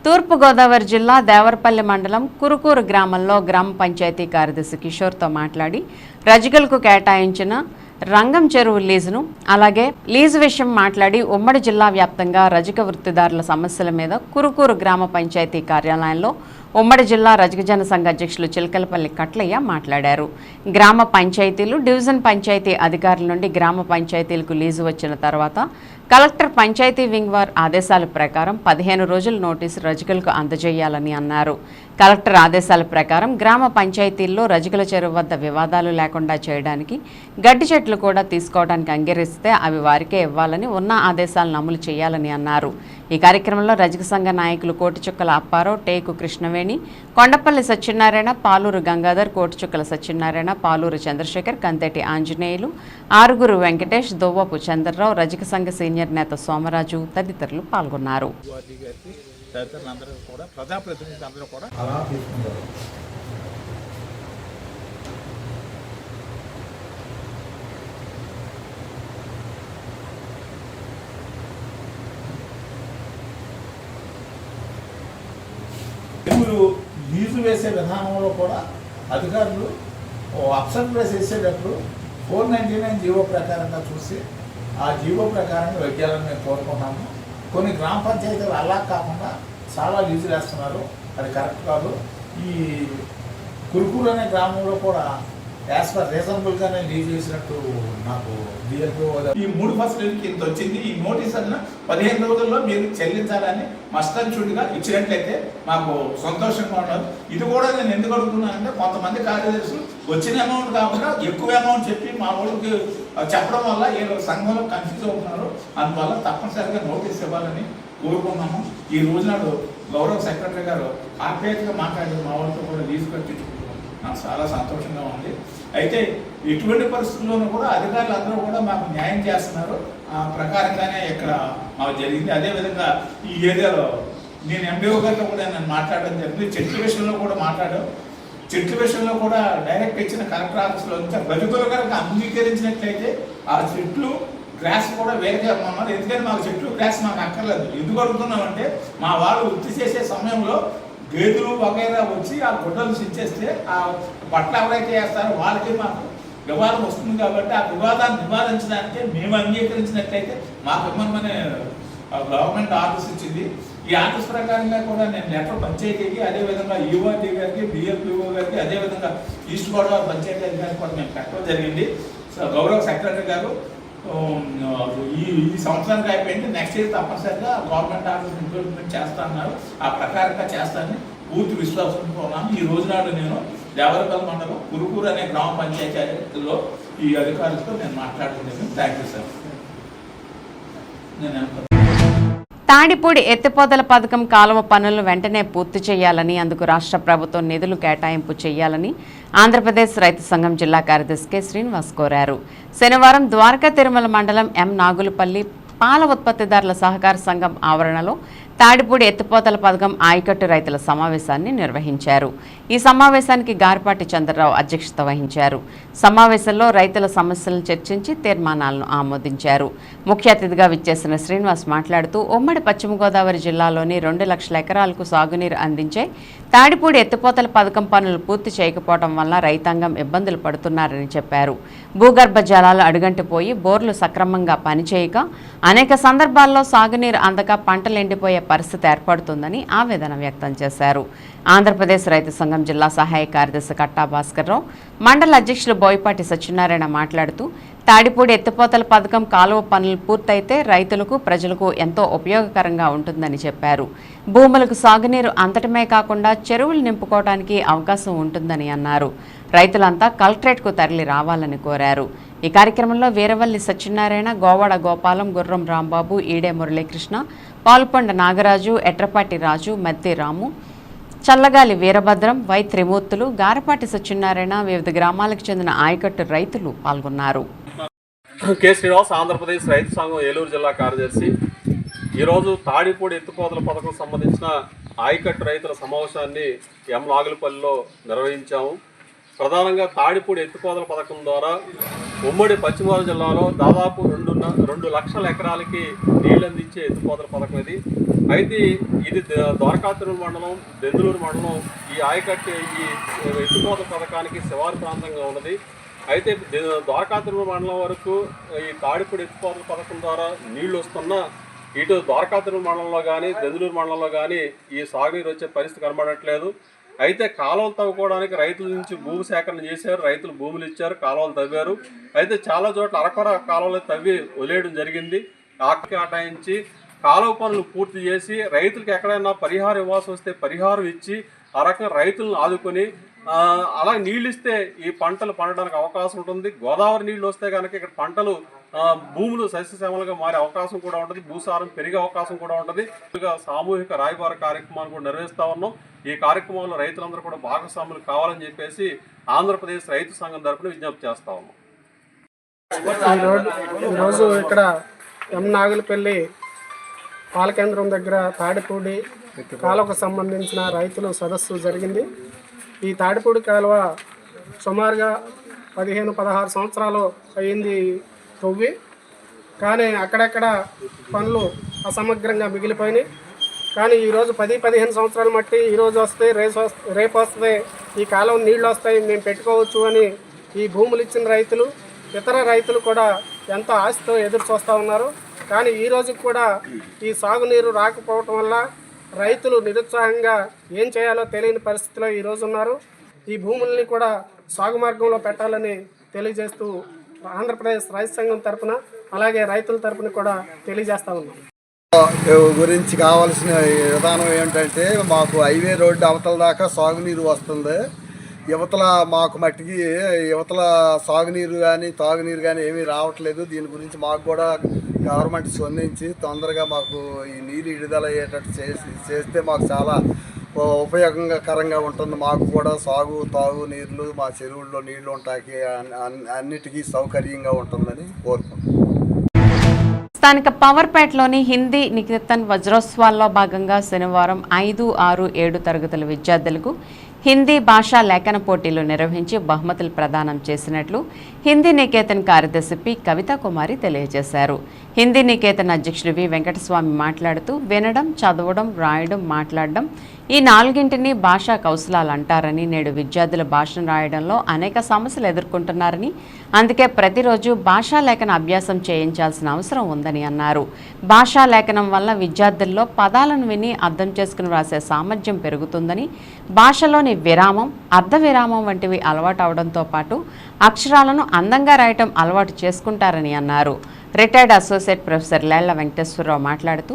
తూర్పుగోదావరి జిల్లా దేవరపల్లి మండలం కురుకూరు గ్రామంలో గ్రామ పంచాయతీ కార్యదర్శి కిషోర్తో మాట్లాడి రజకులకు కేటాయించిన రంగం చెరువు లీజును అలాగే లీజు విషయం మాట్లాడి ఉమ్మడి జిల్లా వ్యాప్తంగా రజక వృత్తిదారుల సమస్యల మీద కురుకూరు గ్రామ పంచాయతీ కార్యాలయంలో ఉమ్మడి జిల్లా రజక జన సంఘ అధ్యక్షులు చిలకలపల్లి కట్లయ్య మాట్లాడారు. గ్రామ పంచాయతీలు డివిజన్ పంచాయతీ అధికారుల నుండి గ్రామ పంచాయతీలకు లీజు వచ్చిన తర్వాత కలెక్టర్ పంచాయతీ వింగ్ వార్ ఆదేశాల ప్రకారం 15 రోజుల నోటీసు రజకులకు అందజేయాలని అన్నారు. కలెక్టర్ ఆదేశాల ప్రకారం గ్రామ పంచాయతీల్లో రజకుల చెరువు వద్ద వివాదాలు లేకుండా చేయడానికి గడ్డి చెట్లు కూడా తీసుకోవడానికి అంగీకరిస్తే అవి వారికే ఇవ్వాలని ఉన్న ఆదేశాలను అమలు చేయాలని అన్నారు. ఈ కార్యక్రమంలో రజక సంఘ నాయకులు కోటిచుక్కల అప్పారావు, టేకు కృష్ణవేణి, కొండపల్లి సత్యనారాయణ, పాలూరు గంగాధర్, కోటిచుక్కల సత్యనారాయణ, పాలూరు చంద్రశేఖర్, కంతేటి ఆంజనేయులు, ఆరుగురు వెంకటేష్, దువ్వపు చంద్రరావు, రజక సంఘ సీనియర్ నేత సోమరాజు తదితరులు పాల్గొన్నారు. లీజు వేసే విధానంలో కూడా అధికారులు అప్సర్ ప్లేస్ వేసేటప్పుడు 499 జీవో ప్రకారంగా చూసి ఆ జీవో ప్రకారంగా వెయ్యాలని మేము కోరుకున్నాము. కొన్ని గ్రామ పంచాయతీలు అలా కాకుండా చాలా లీజులు వేస్తున్నారు, అది కరెక్ట్ కాదు. ఈ కురుకూరు అనే గ్రామంలో కూడా యాజ్ పర్ రీజనబుల్గానే లీజ్ చేసినట్టు నాకు డిఎల్పో ఈ 3 ఫసలుకి ఇంత వచ్చింది. ఈ నోటీస్ అన్న 15 రోజుల్లో మీరు చెల్లించాలని మస్టన్షుడ్గా ఇచ్చినట్లయితే మాకు సంతోషంగా ఉండదు. ఇది కూడా నేను ఎందుకు అడుగుతున్నానంటే కొంతమంది కార్యదర్శులు వచ్చిన అమౌంట్ కాకుండా ఎక్కువ అమౌంట్ చెప్పి మా వాళ్ళకి చెప్పడం వల్ల ఏదో సంఘంలో కన్ఫ్యూజ్ అవుతున్నారు. అందువల్ల తప్పనిసరిగా నోటీస్ ఇవ్వాలని కోరుకున్నాము. ఈ రోజు నాడు గౌరవ సెక్రటరీ గారు ఆప్యాయతగా మాట్లాడారు, మా వాళ్ళతో కూడా లీజు కట్టించుకుంటున్నాం. నాకు చాలా సంతోషంగా ఉంది. అయితే ఎటువంటి పరిస్థితుల్లోనూ కూడా అధికారులు అందరూ కూడా మాకు న్యాయం చేస్తున్నారు. ఆ ప్రకారంగానే ఇక్కడ మాకు జరిగింది. అదేవిధంగా ఈ ఏరియాలో నేను ఎండిఓ గారితో కూడా నేను మాట్లాడడం జరిగింది. చెట్ల విషయంలో కూడా మాట్లాడాం. చెట్ల విషయంలో కూడా డైరెక్ట్ ఇచ్చిన కలెక్టర్ ఆఫీస్లో నుంచి రజకుల కనుక అంగీకరించినట్లయితే ఆ చెట్లు గ్రాస్ కూడా వేరే మమ్మల్ని, ఎందుకంటే మాకు చెట్లు గ్రాస్ మాకు అక్కర్లేదు. ఎందుకు అడుగుతున్నామంటే మా వాళ్ళు వృత్తి చేసే సమయంలో గేదెలు వగైరా వచ్చి ఆ గుడ్డలు సించేస్తే ఆ బట్టలు ఎవరైతే వేస్తారో వాళ్ళకి మాకు వివాదం వస్తుంది కాబట్టి ఆ వివాదాన్ని నివారించడానికి మేము అంగీకరించినట్లయితే మాకు ఇవ్వమని గవర్నమెంట్ ఆర్డర్స్ ఇచ్చింది. ఈ ఆర్డర్స్ ప్రకారంగా కూడా నేను లెటర్ పంచాయతీకి, అదేవిధంగా యూఆర్టీ గారికి, బిఎల్పిఓ గారికి, అదేవిధంగా ఈస్ట్ గోదావరి పంచాయతీ అధికారికి కూడా మేము పెట్టడం జరిగింది. గౌరవ సెక్రటరీ గారు ఈ సంవత్సరానికి అయిపోయింది, నెక్స్ట్ ఇయర్ తప్పనిసరిగా గవర్నమెంట్ ఆర్డర్స్ ఇంప్లిమెంట్ చేస్తా అన్నారు. ఆ ప్రకారంగా చేస్తానని పూర్తి విశ్వాసంతో ఉన్నాను. ఈ రోజు నాడు నేను దేవరపల్లి మండలం కురుకూరు అనే గ్రామ పంచాయతీలో ఈ అధికారులతో నేను మాట్లాడుతున్నాను. Thank you sir. తాడిపూడి ఎత్తిపోతల పథకం కాలువ పనులను వెంటనే పూర్తి చేయాలని, అందుకు రాష్ట్ర ప్రభుత్వం నిధులు కేటాయింపు చేయాలని ఆంధ్రప్రదేశ్ రైతు సంఘం జిల్లా కార్యదర్శి కె శ్రీనివాస్ కోరారు. శనివారం ద్వారకా తిరుమల మండలం ఎం నాగులపల్లి పాల ఉత్పత్తిదారుల సహకార సంఘం ఆవరణలో తాడిపూడి ఎత్తిపోతల పథకం ఆయకట్టు రైతుల సమావేశాన్ని నిర్వహించారు. ఈ సమావేశానికి గార్పాటి చంద్రరావు అధ్యక్షత వహించారు. సమావేశంలో రైతుల సమస్యలను చర్చించి తీర్మానాలను ఆమోదించారు. ముఖ్య అతిథిగా విచ్చేసిన శ్రీనివాస్ మాట్లాడుతూ ఉమ్మడి పశ్చిమ గోదావరి జిల్లాలోని 2 లక్షల ఎకరాలకు సాగునీరు అందించే తాడిపూడి ఎత్తిపోతల పథకం పనులు పూర్తి చేయకపోవడం వల్ల రైతాంగం ఇబ్బందులు పడుతున్నారని చెప్పారు. భూగర్భ జలాలు అడుగంటిపోయి బోర్లు సక్రమంగా పనిచేయక అనేక సందర్భాల్లో సాగునీరు అందక పంటలు ఎండిపోయే పరిస్థితి ఏర్పడుతుందని ఆవేదన వ్యక్తం చేశారు. ఆంధ్రప్రదేశ్ రైతు సంఘం జిల్లా సహాయ కార్యదర్శి కట్టా భాస్కర్రావు, మండల అధ్యక్షులు బోయపాటి సత్యనారాయణ మాట్లాడుతూ తాడిపూడి ఎత్తిపోతల పథకం కాలువ పనులు పూర్తయితే రైతులకు, ప్రజలకు ఎంతో ఉపయోగకరంగా ఉంటుందని చెప్పారు. భూములకు సాగునీరు అందటమే కాకుండా చెరువులు నింపుకోవడానికి అవకాశం ఉంటుందని అన్నారు. రైతులంతా కలెక్టరేట్కు తరలి రావాలని కోరారు. ఈ కార్యక్రమంలో వీరవల్లి సత్యనారాయణ, గోవాడ గోపాలం, గుర్రం రాంబాబు, ఈడే మురళీకృష్ణ, పాల్పొండ నాగరాజు, ఎట్రపాటి రాజు, మద్ది రాము, చల్లగాలి వీరభద్రం, వై త్రిమూర్తులు, గారపాటి సత్యనారాయణ, వివిధ గ్రామాలకు చెందిన ఆయకట్టు రైతులు పాల్గొన్నారు. కె శ్రీనివాస్, ఆంధ్రప్రదేశ్ రైతు సంఘం ఏలూరు జిల్లా కార్యదర్శి. ఈరోజు తాడిపూడి ఎత్తిపోతల పథకం సంబంధించిన ఆయకట్టు రైతుల సమావేశాన్ని ఎం నాగులపల్లిలో నిర్వహించాము. ప్రధానంగా తాడిపూడి ఎత్తిపోతల పథకం ద్వారా ఉమ్మడి పశ్చిమ గోదావరి జిల్లాలో దాదాపు 2 లక్షల ఎకరాలకి నీళ్ళు అందించే ఎత్తిపోతల పథకం ఇది. అయితే ఇది ద్వారకా తిరుమల మండలం, దెందులూరు మండలం ఈ ఆయకట్టు ఈ ఎత్తిపోతల పథకానికి శివారు ప్రాంతంగా ఉన్నది. అయితే ద్వారకా తిరుమల మండలం వరకు ఈ తాడిపూడి ఎత్తిపోతల పథకం ద్వారా నీళ్లు వస్తున్నా ఇటు ద్వారకా తిరుమల మండలంలో కానీ, దెందులూరు మండలంలో కానీ ఈ సాగునీరు వచ్చే పరిస్థితి కనబడట్లేదు. అయితే కాలువలు తవ్వుకోవడానికి రైతుల నుంచి భూమి సేకరణ చేశారు, రైతులు భూములు ఇచ్చారు, కాలువలు తవ్వారు. అయితే చాలా చోట్ల అరకొర కాలువలు తవ్వి వదిలేయడం జరిగింది. కేటాయించి కాలువ పనులు పూర్తి చేసి రైతులకు ఎక్కడైనా పరిహారం ఇవ్వాల్సి వస్తే పరిహారం ఇచ్చి ఆ రకంగా రైతులను ఆదుకొని అలా నీళ్ళు ఇస్తే ఈ పంటలు పండడానికి అవకాశం ఉంటుంది. గోదావరి నీళ్ళు వస్తే కనుక ఇక్కడ పంటలు భూములు సస్యశ్యామలుగా మారే అవకాశం కూడా ఉంటుంది, భూసారం పెరిగే అవకాశం కూడా ఉంటుంది. సామూహిక రాయబార కార్యక్రమాన్ని కూడా నిర్వహిస్తా ఉన్నాం. ఈ కార్యక్రమంలో రైతులందరూ కూడా భాగస్వాములు కావాలని చెప్పేసి ఆంధ్రప్రదేశ్ రైతు సంఘం తరఫున విజ్ఞప్తి చేస్తా ఉన్నాం. ఈరోజు ఇక్కడ ఎం నాగులపల్లి పాల కేంద్రం దగ్గర తాడిపూడి కాలువకు సంబంధించిన రైతులు సదస్సు జరిగింది. ఈ తాడిపూడి కాలువ సుమారుగా 15-16 సంవత్సరాలు అయింది తవ్వి, కానీ అక్కడక్కడ పనులు అసమగ్రంగా మిగిలిపోయినాయి. కానీ ఈరోజు 10-15 సంవత్సరాలు మట్టి ఈరోజు వస్తే రేపు వస్తే ఈ కాలం నీళ్ళు వస్తాయి, మేము పెట్టుకోవచ్చు అని ఈ భూములు ఇచ్చిన రైతులు, ఇతర రైతులు కూడా ఎంతో ఆశతో ఎదురు చూస్తూ ఉన్నారు. కానీ ఈ రోజుకి కూడా ఈ సాగునీరు రాకపోవటం వల్ల రైతులు నిరుత్సాహంగా ఏం చేయాలో తెలియని పరిస్థితిలో ఈరోజు ఉన్నారు. ఈ భూముల్ని కూడా సాగు మార్గంలో పెట్టాలని తెలియజేస్తూ ఆంధ్రప్రదేశ్ రైతు సంఘం తరఫున అలాగే రైతుల తరఫున కూడా తెలియజేస్తూ ఉన్నాం. గురించి కావాల్సిన విధానం ఏంటంటే మాకు హైవే రోడ్డు అవతల దాకా సాగునీరు వస్తుంది. యువతల మాకు మట్టికి యువతల సాగునీరు కానీ తాగునీరు కానీ ఏమీ రావట్లేదు. దీని గురించి మాకు కూడా గవర్నమెంట్ స్పందించి తొందరగా మాకు ఈ నీరు విడుదల అయ్యేటట్టు చేస్తే మాకు చాలా ఉపయోగకరంగా ఉంటుంది. మాకు కూడా సాగు తాగు నీళ్ళు మా చెరువుల్లో నీళ్లు ఉంటాయి, అన్నిటికీ సౌకర్యంగా ఉంటుందని కోరుకుంటున్నాం. స్థానిక పవర్పేటలోని హిందీ నికేతన్ వజ్రోత్సవాల్లో భాగంగా శనివారం 5, 6, 7 తరగతుల విద్యార్థులకు హిందీ భాషా లేఖన పోటీలు నిర్వహించి బహుమతులు ప్రదానం చేసినట్లు హిందీ నికేతన్ కార్యదర్శి పి కవితా కుమారి తెలియజేశారు. హిందీ నికేతన్ అధ్యక్షుడు వి వెంకటస్వామి మాట్లాడుతూ వినడం, చదవడం, రాయడం, మాట్లాడడం ఈ నాలుగింటిని భాషా కౌశలాలు అంటారని, నేడు విద్యార్థులు భాషను రాయడంలో అనేక సమస్యలు ఎదుర్కొంటున్నారని, అందుకే ప్రతిరోజు భాషా లేఖన అభ్యాసం చేయించాల్సిన అవసరం ఉందని అన్నారు. భాషా లేఖనం వల్ల విద్యార్థుల్లో పదాలను విని అర్థం చేసుకుని వ్రాసే సామర్థ్యం పెరుగుతుందని, భాషలోని విరామం, అర్ధ విరామం వంటివి అలవాటు అవడంతో పాటు అక్షరాలను అందంగా రాయటం అలవాటు చేసుకుంటారని అన్నారు. Retired associate professor Lella Venkateswararao మాట్లాడుతూ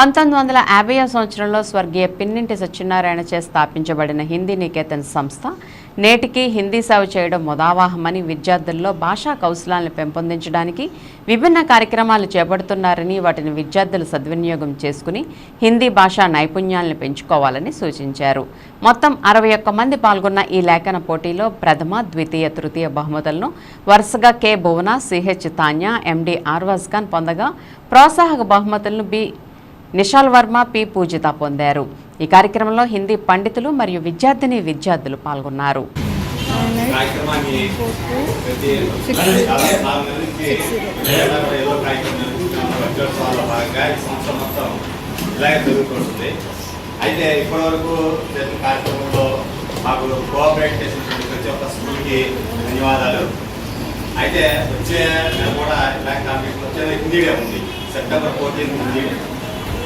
1950వ సంవత్సరంలో స్వర్గీయ పిన్నింటి సత్యనారాయణ చే స్థాపించబడిన హిందీ నికేతన్ సంస్థ నేటికి హిందీ సేవ చేయడం ముదావాహమని, విద్యార్థుల్లో భాషా కౌశలాలను పెంపొందించడానికి విభిన్న కార్యక్రమాలు చేపడుతున్నారని, వాటిని విద్యార్థులు సద్వినియోగం చేసుకుని హిందీ భాషా నైపుణ్యాలను పెంచుకోవాలని సూచించారు. మొత్తం 61 మంది పాల్గొన్న ఈ లేఖన పోటీలో ప్రథమ, ద్వితీయ, తృతీయ బహుమతులను వరుసగా కె భువన, సిహెచ్ తాన్య, ఎండి ఆర్వాజ్ ఖాన్ పొందగా ప్రోత్సాహక బహుమతులను బి నిషాల్ వర్మ, పి పూజిత పొందారు. ఈ కార్యక్రమంలో హిందీ పండితులు మరియు విద్యార్థులు పాల్గొన్నారు. అయితే ఇప్పటివరకు జరిగిన కార్యక్రమంలో మాకు కోఆపరేట్ చేసిన ప్రతి ఒక్క స్కూల్కి ధన్యవాదాలు. అయితే వచ్చే నెల కూడా ఇలాంటి టాపిక్ వచ్చే హిందీడే ఉంది. సెప్టెంబర్ 14 హిందీ.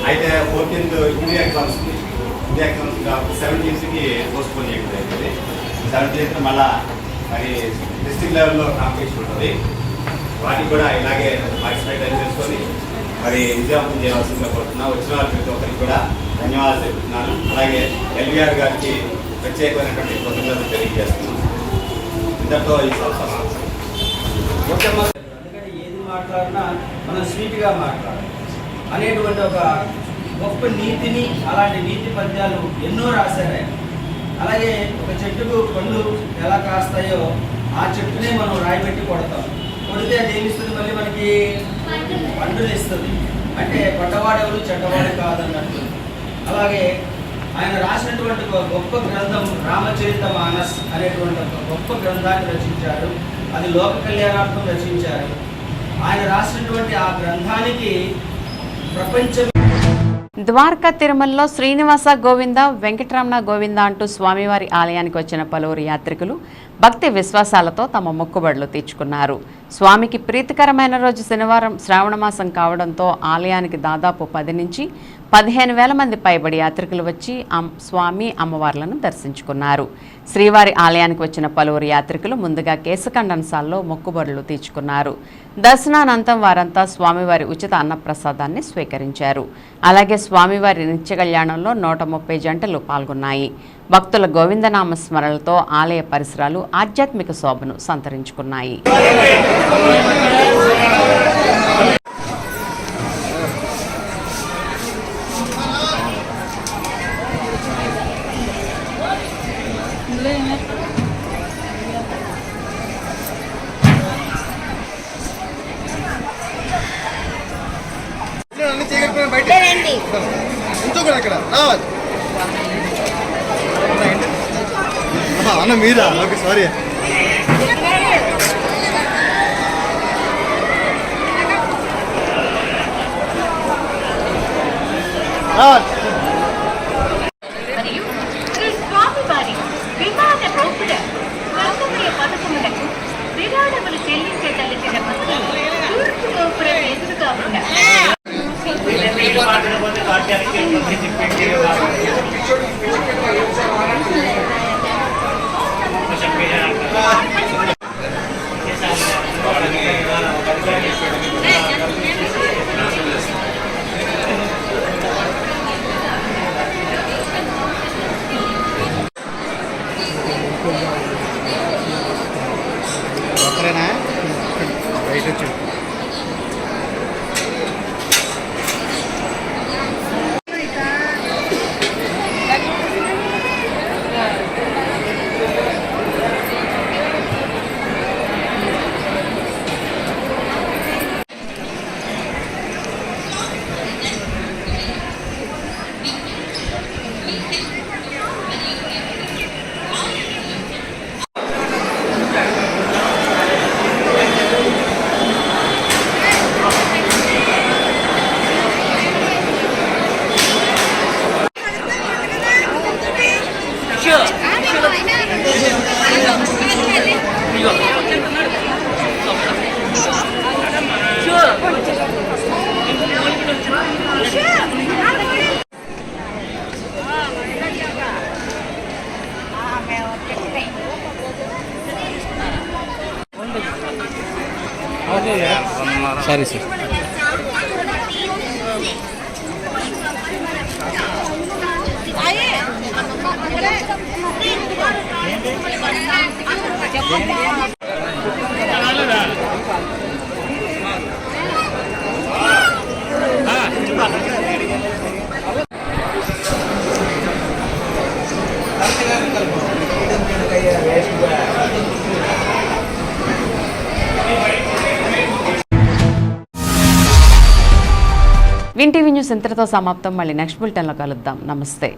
అయితే 14th హిందీ ఎగ్జామ్స్ ఉంది. హిందీ ఎగ్జామ్స్ కాబట్టి 17th పోస్ట్ పోన్ చేయడం జరిగింది. 17th మళ్ళీ మరి డిస్ట్రిక్ట్ లెవెల్లో కాంపిటీషన్ ఉంటుంది. వాటికి కూడా ఇలాగే పార్టిసిపేట్ అని చేసుకొని మరి విజయవంతం చేయవలసిందిగా కోరుతున్నా. వచ్చిన వారి ప్రతి ఒక్కరికి కూడా ధన్యవాదాలు చెప్తున్నాను. అలాగే ఎల్వీఆర్ గారికి ప్రత్యేకమైనటువంటి కృతజ్ఞతలు తెలియజేస్తున్నాను. ఇంతతో ఈ సమావేశం. ఎందుకంటే ఏది మాట్లాడినా మనం స్వీట్గా మాట్లాడాలి అనేటువంటి ఒక గొప్ప నీతిని, అలాంటి నీతి పద్యాలు ఎన్నో రాశారు ఆయన. అలాగే ఒక చెట్టుకు పండ్లు ఎలా కాస్తాయో ఆ చెట్టునే మనం రాయిపెట్టి కొడతాం. కొడితే అది ఏమిస్తుంది? మళ్ళీ మనకి పండుని ఇస్తుంది. అంటే పడ్డవాడెవరు చెడ్డవాడు కాదన్నట్టు. అలాగే ఆయన రాసినటువంటి ఒక గొప్ప గ్రంథం రామచరితమానస్ అనేటువంటి ఒక గొప్ప గ్రంథాన్ని రచించారు. అది లోక కళ్యాణార్థం రచించారు. ఆయన రాసినటువంటి ఆ గ్రంథానికి ప్రపంచం. ద్వారకా తిరుమలలో శ్రీనివాస గోవింద, వెంకటరమణ గోవింద అంటూ స్వామివారి ఆలయానికి వచ్చిన పలువురు యాత్రికులు భక్తి విశ్వాసాలతో తమ మొక్కుబడులు తీర్చుకున్నారు. స్వామికి ప్రీతికరమైన రోజు శనివారం శ్రావణమాసం కావడంతో ఆలయానికి దాదాపు 10 నుంచి 15,000 మంది పైబడి యాత్రికులు వచ్చి స్వామి అమ్మవార్లను దర్శించుకున్నారు. శ్రీవారి ఆలయానికి వచ్చిన పలువురు యాత్రికులు ముందుగా కేశఖండనసాల్లో మొక్కుబడులు తీర్చుకున్నారు. దర్శనానంతం వారంతా స్వామివారి ఉచిత అన్నప్రసాదాన్ని స్వీకరించారు. అలాగే స్వామివారి నిత్య కళ్యాణంలో 130 జంటలు పాల్గొన్నాయి. భక్తుల గోవిందనామ స్మరణలతో ఆలయ పరిసరాలు ఆధ్యాత్మిక శోభను సంతరించుకున్నాయి. అన్న మీరా? Okay, sorry. మరియు శ్రీ స్వామివారి విమాన గోపుర స్వర్గమయ పథకములకు విరాళములు చెల్లించే తలచిన భక్తులు తూర్పు గోపురం ఎదురుగా ఉన్న సరే సార్. విన్ టీవీ న్యూస్ ఇంతటితో సమాప్తం. మళ్ళీ నెక్స్ట్ బులెటిన్లో కలుద్దాం. నమస్తే.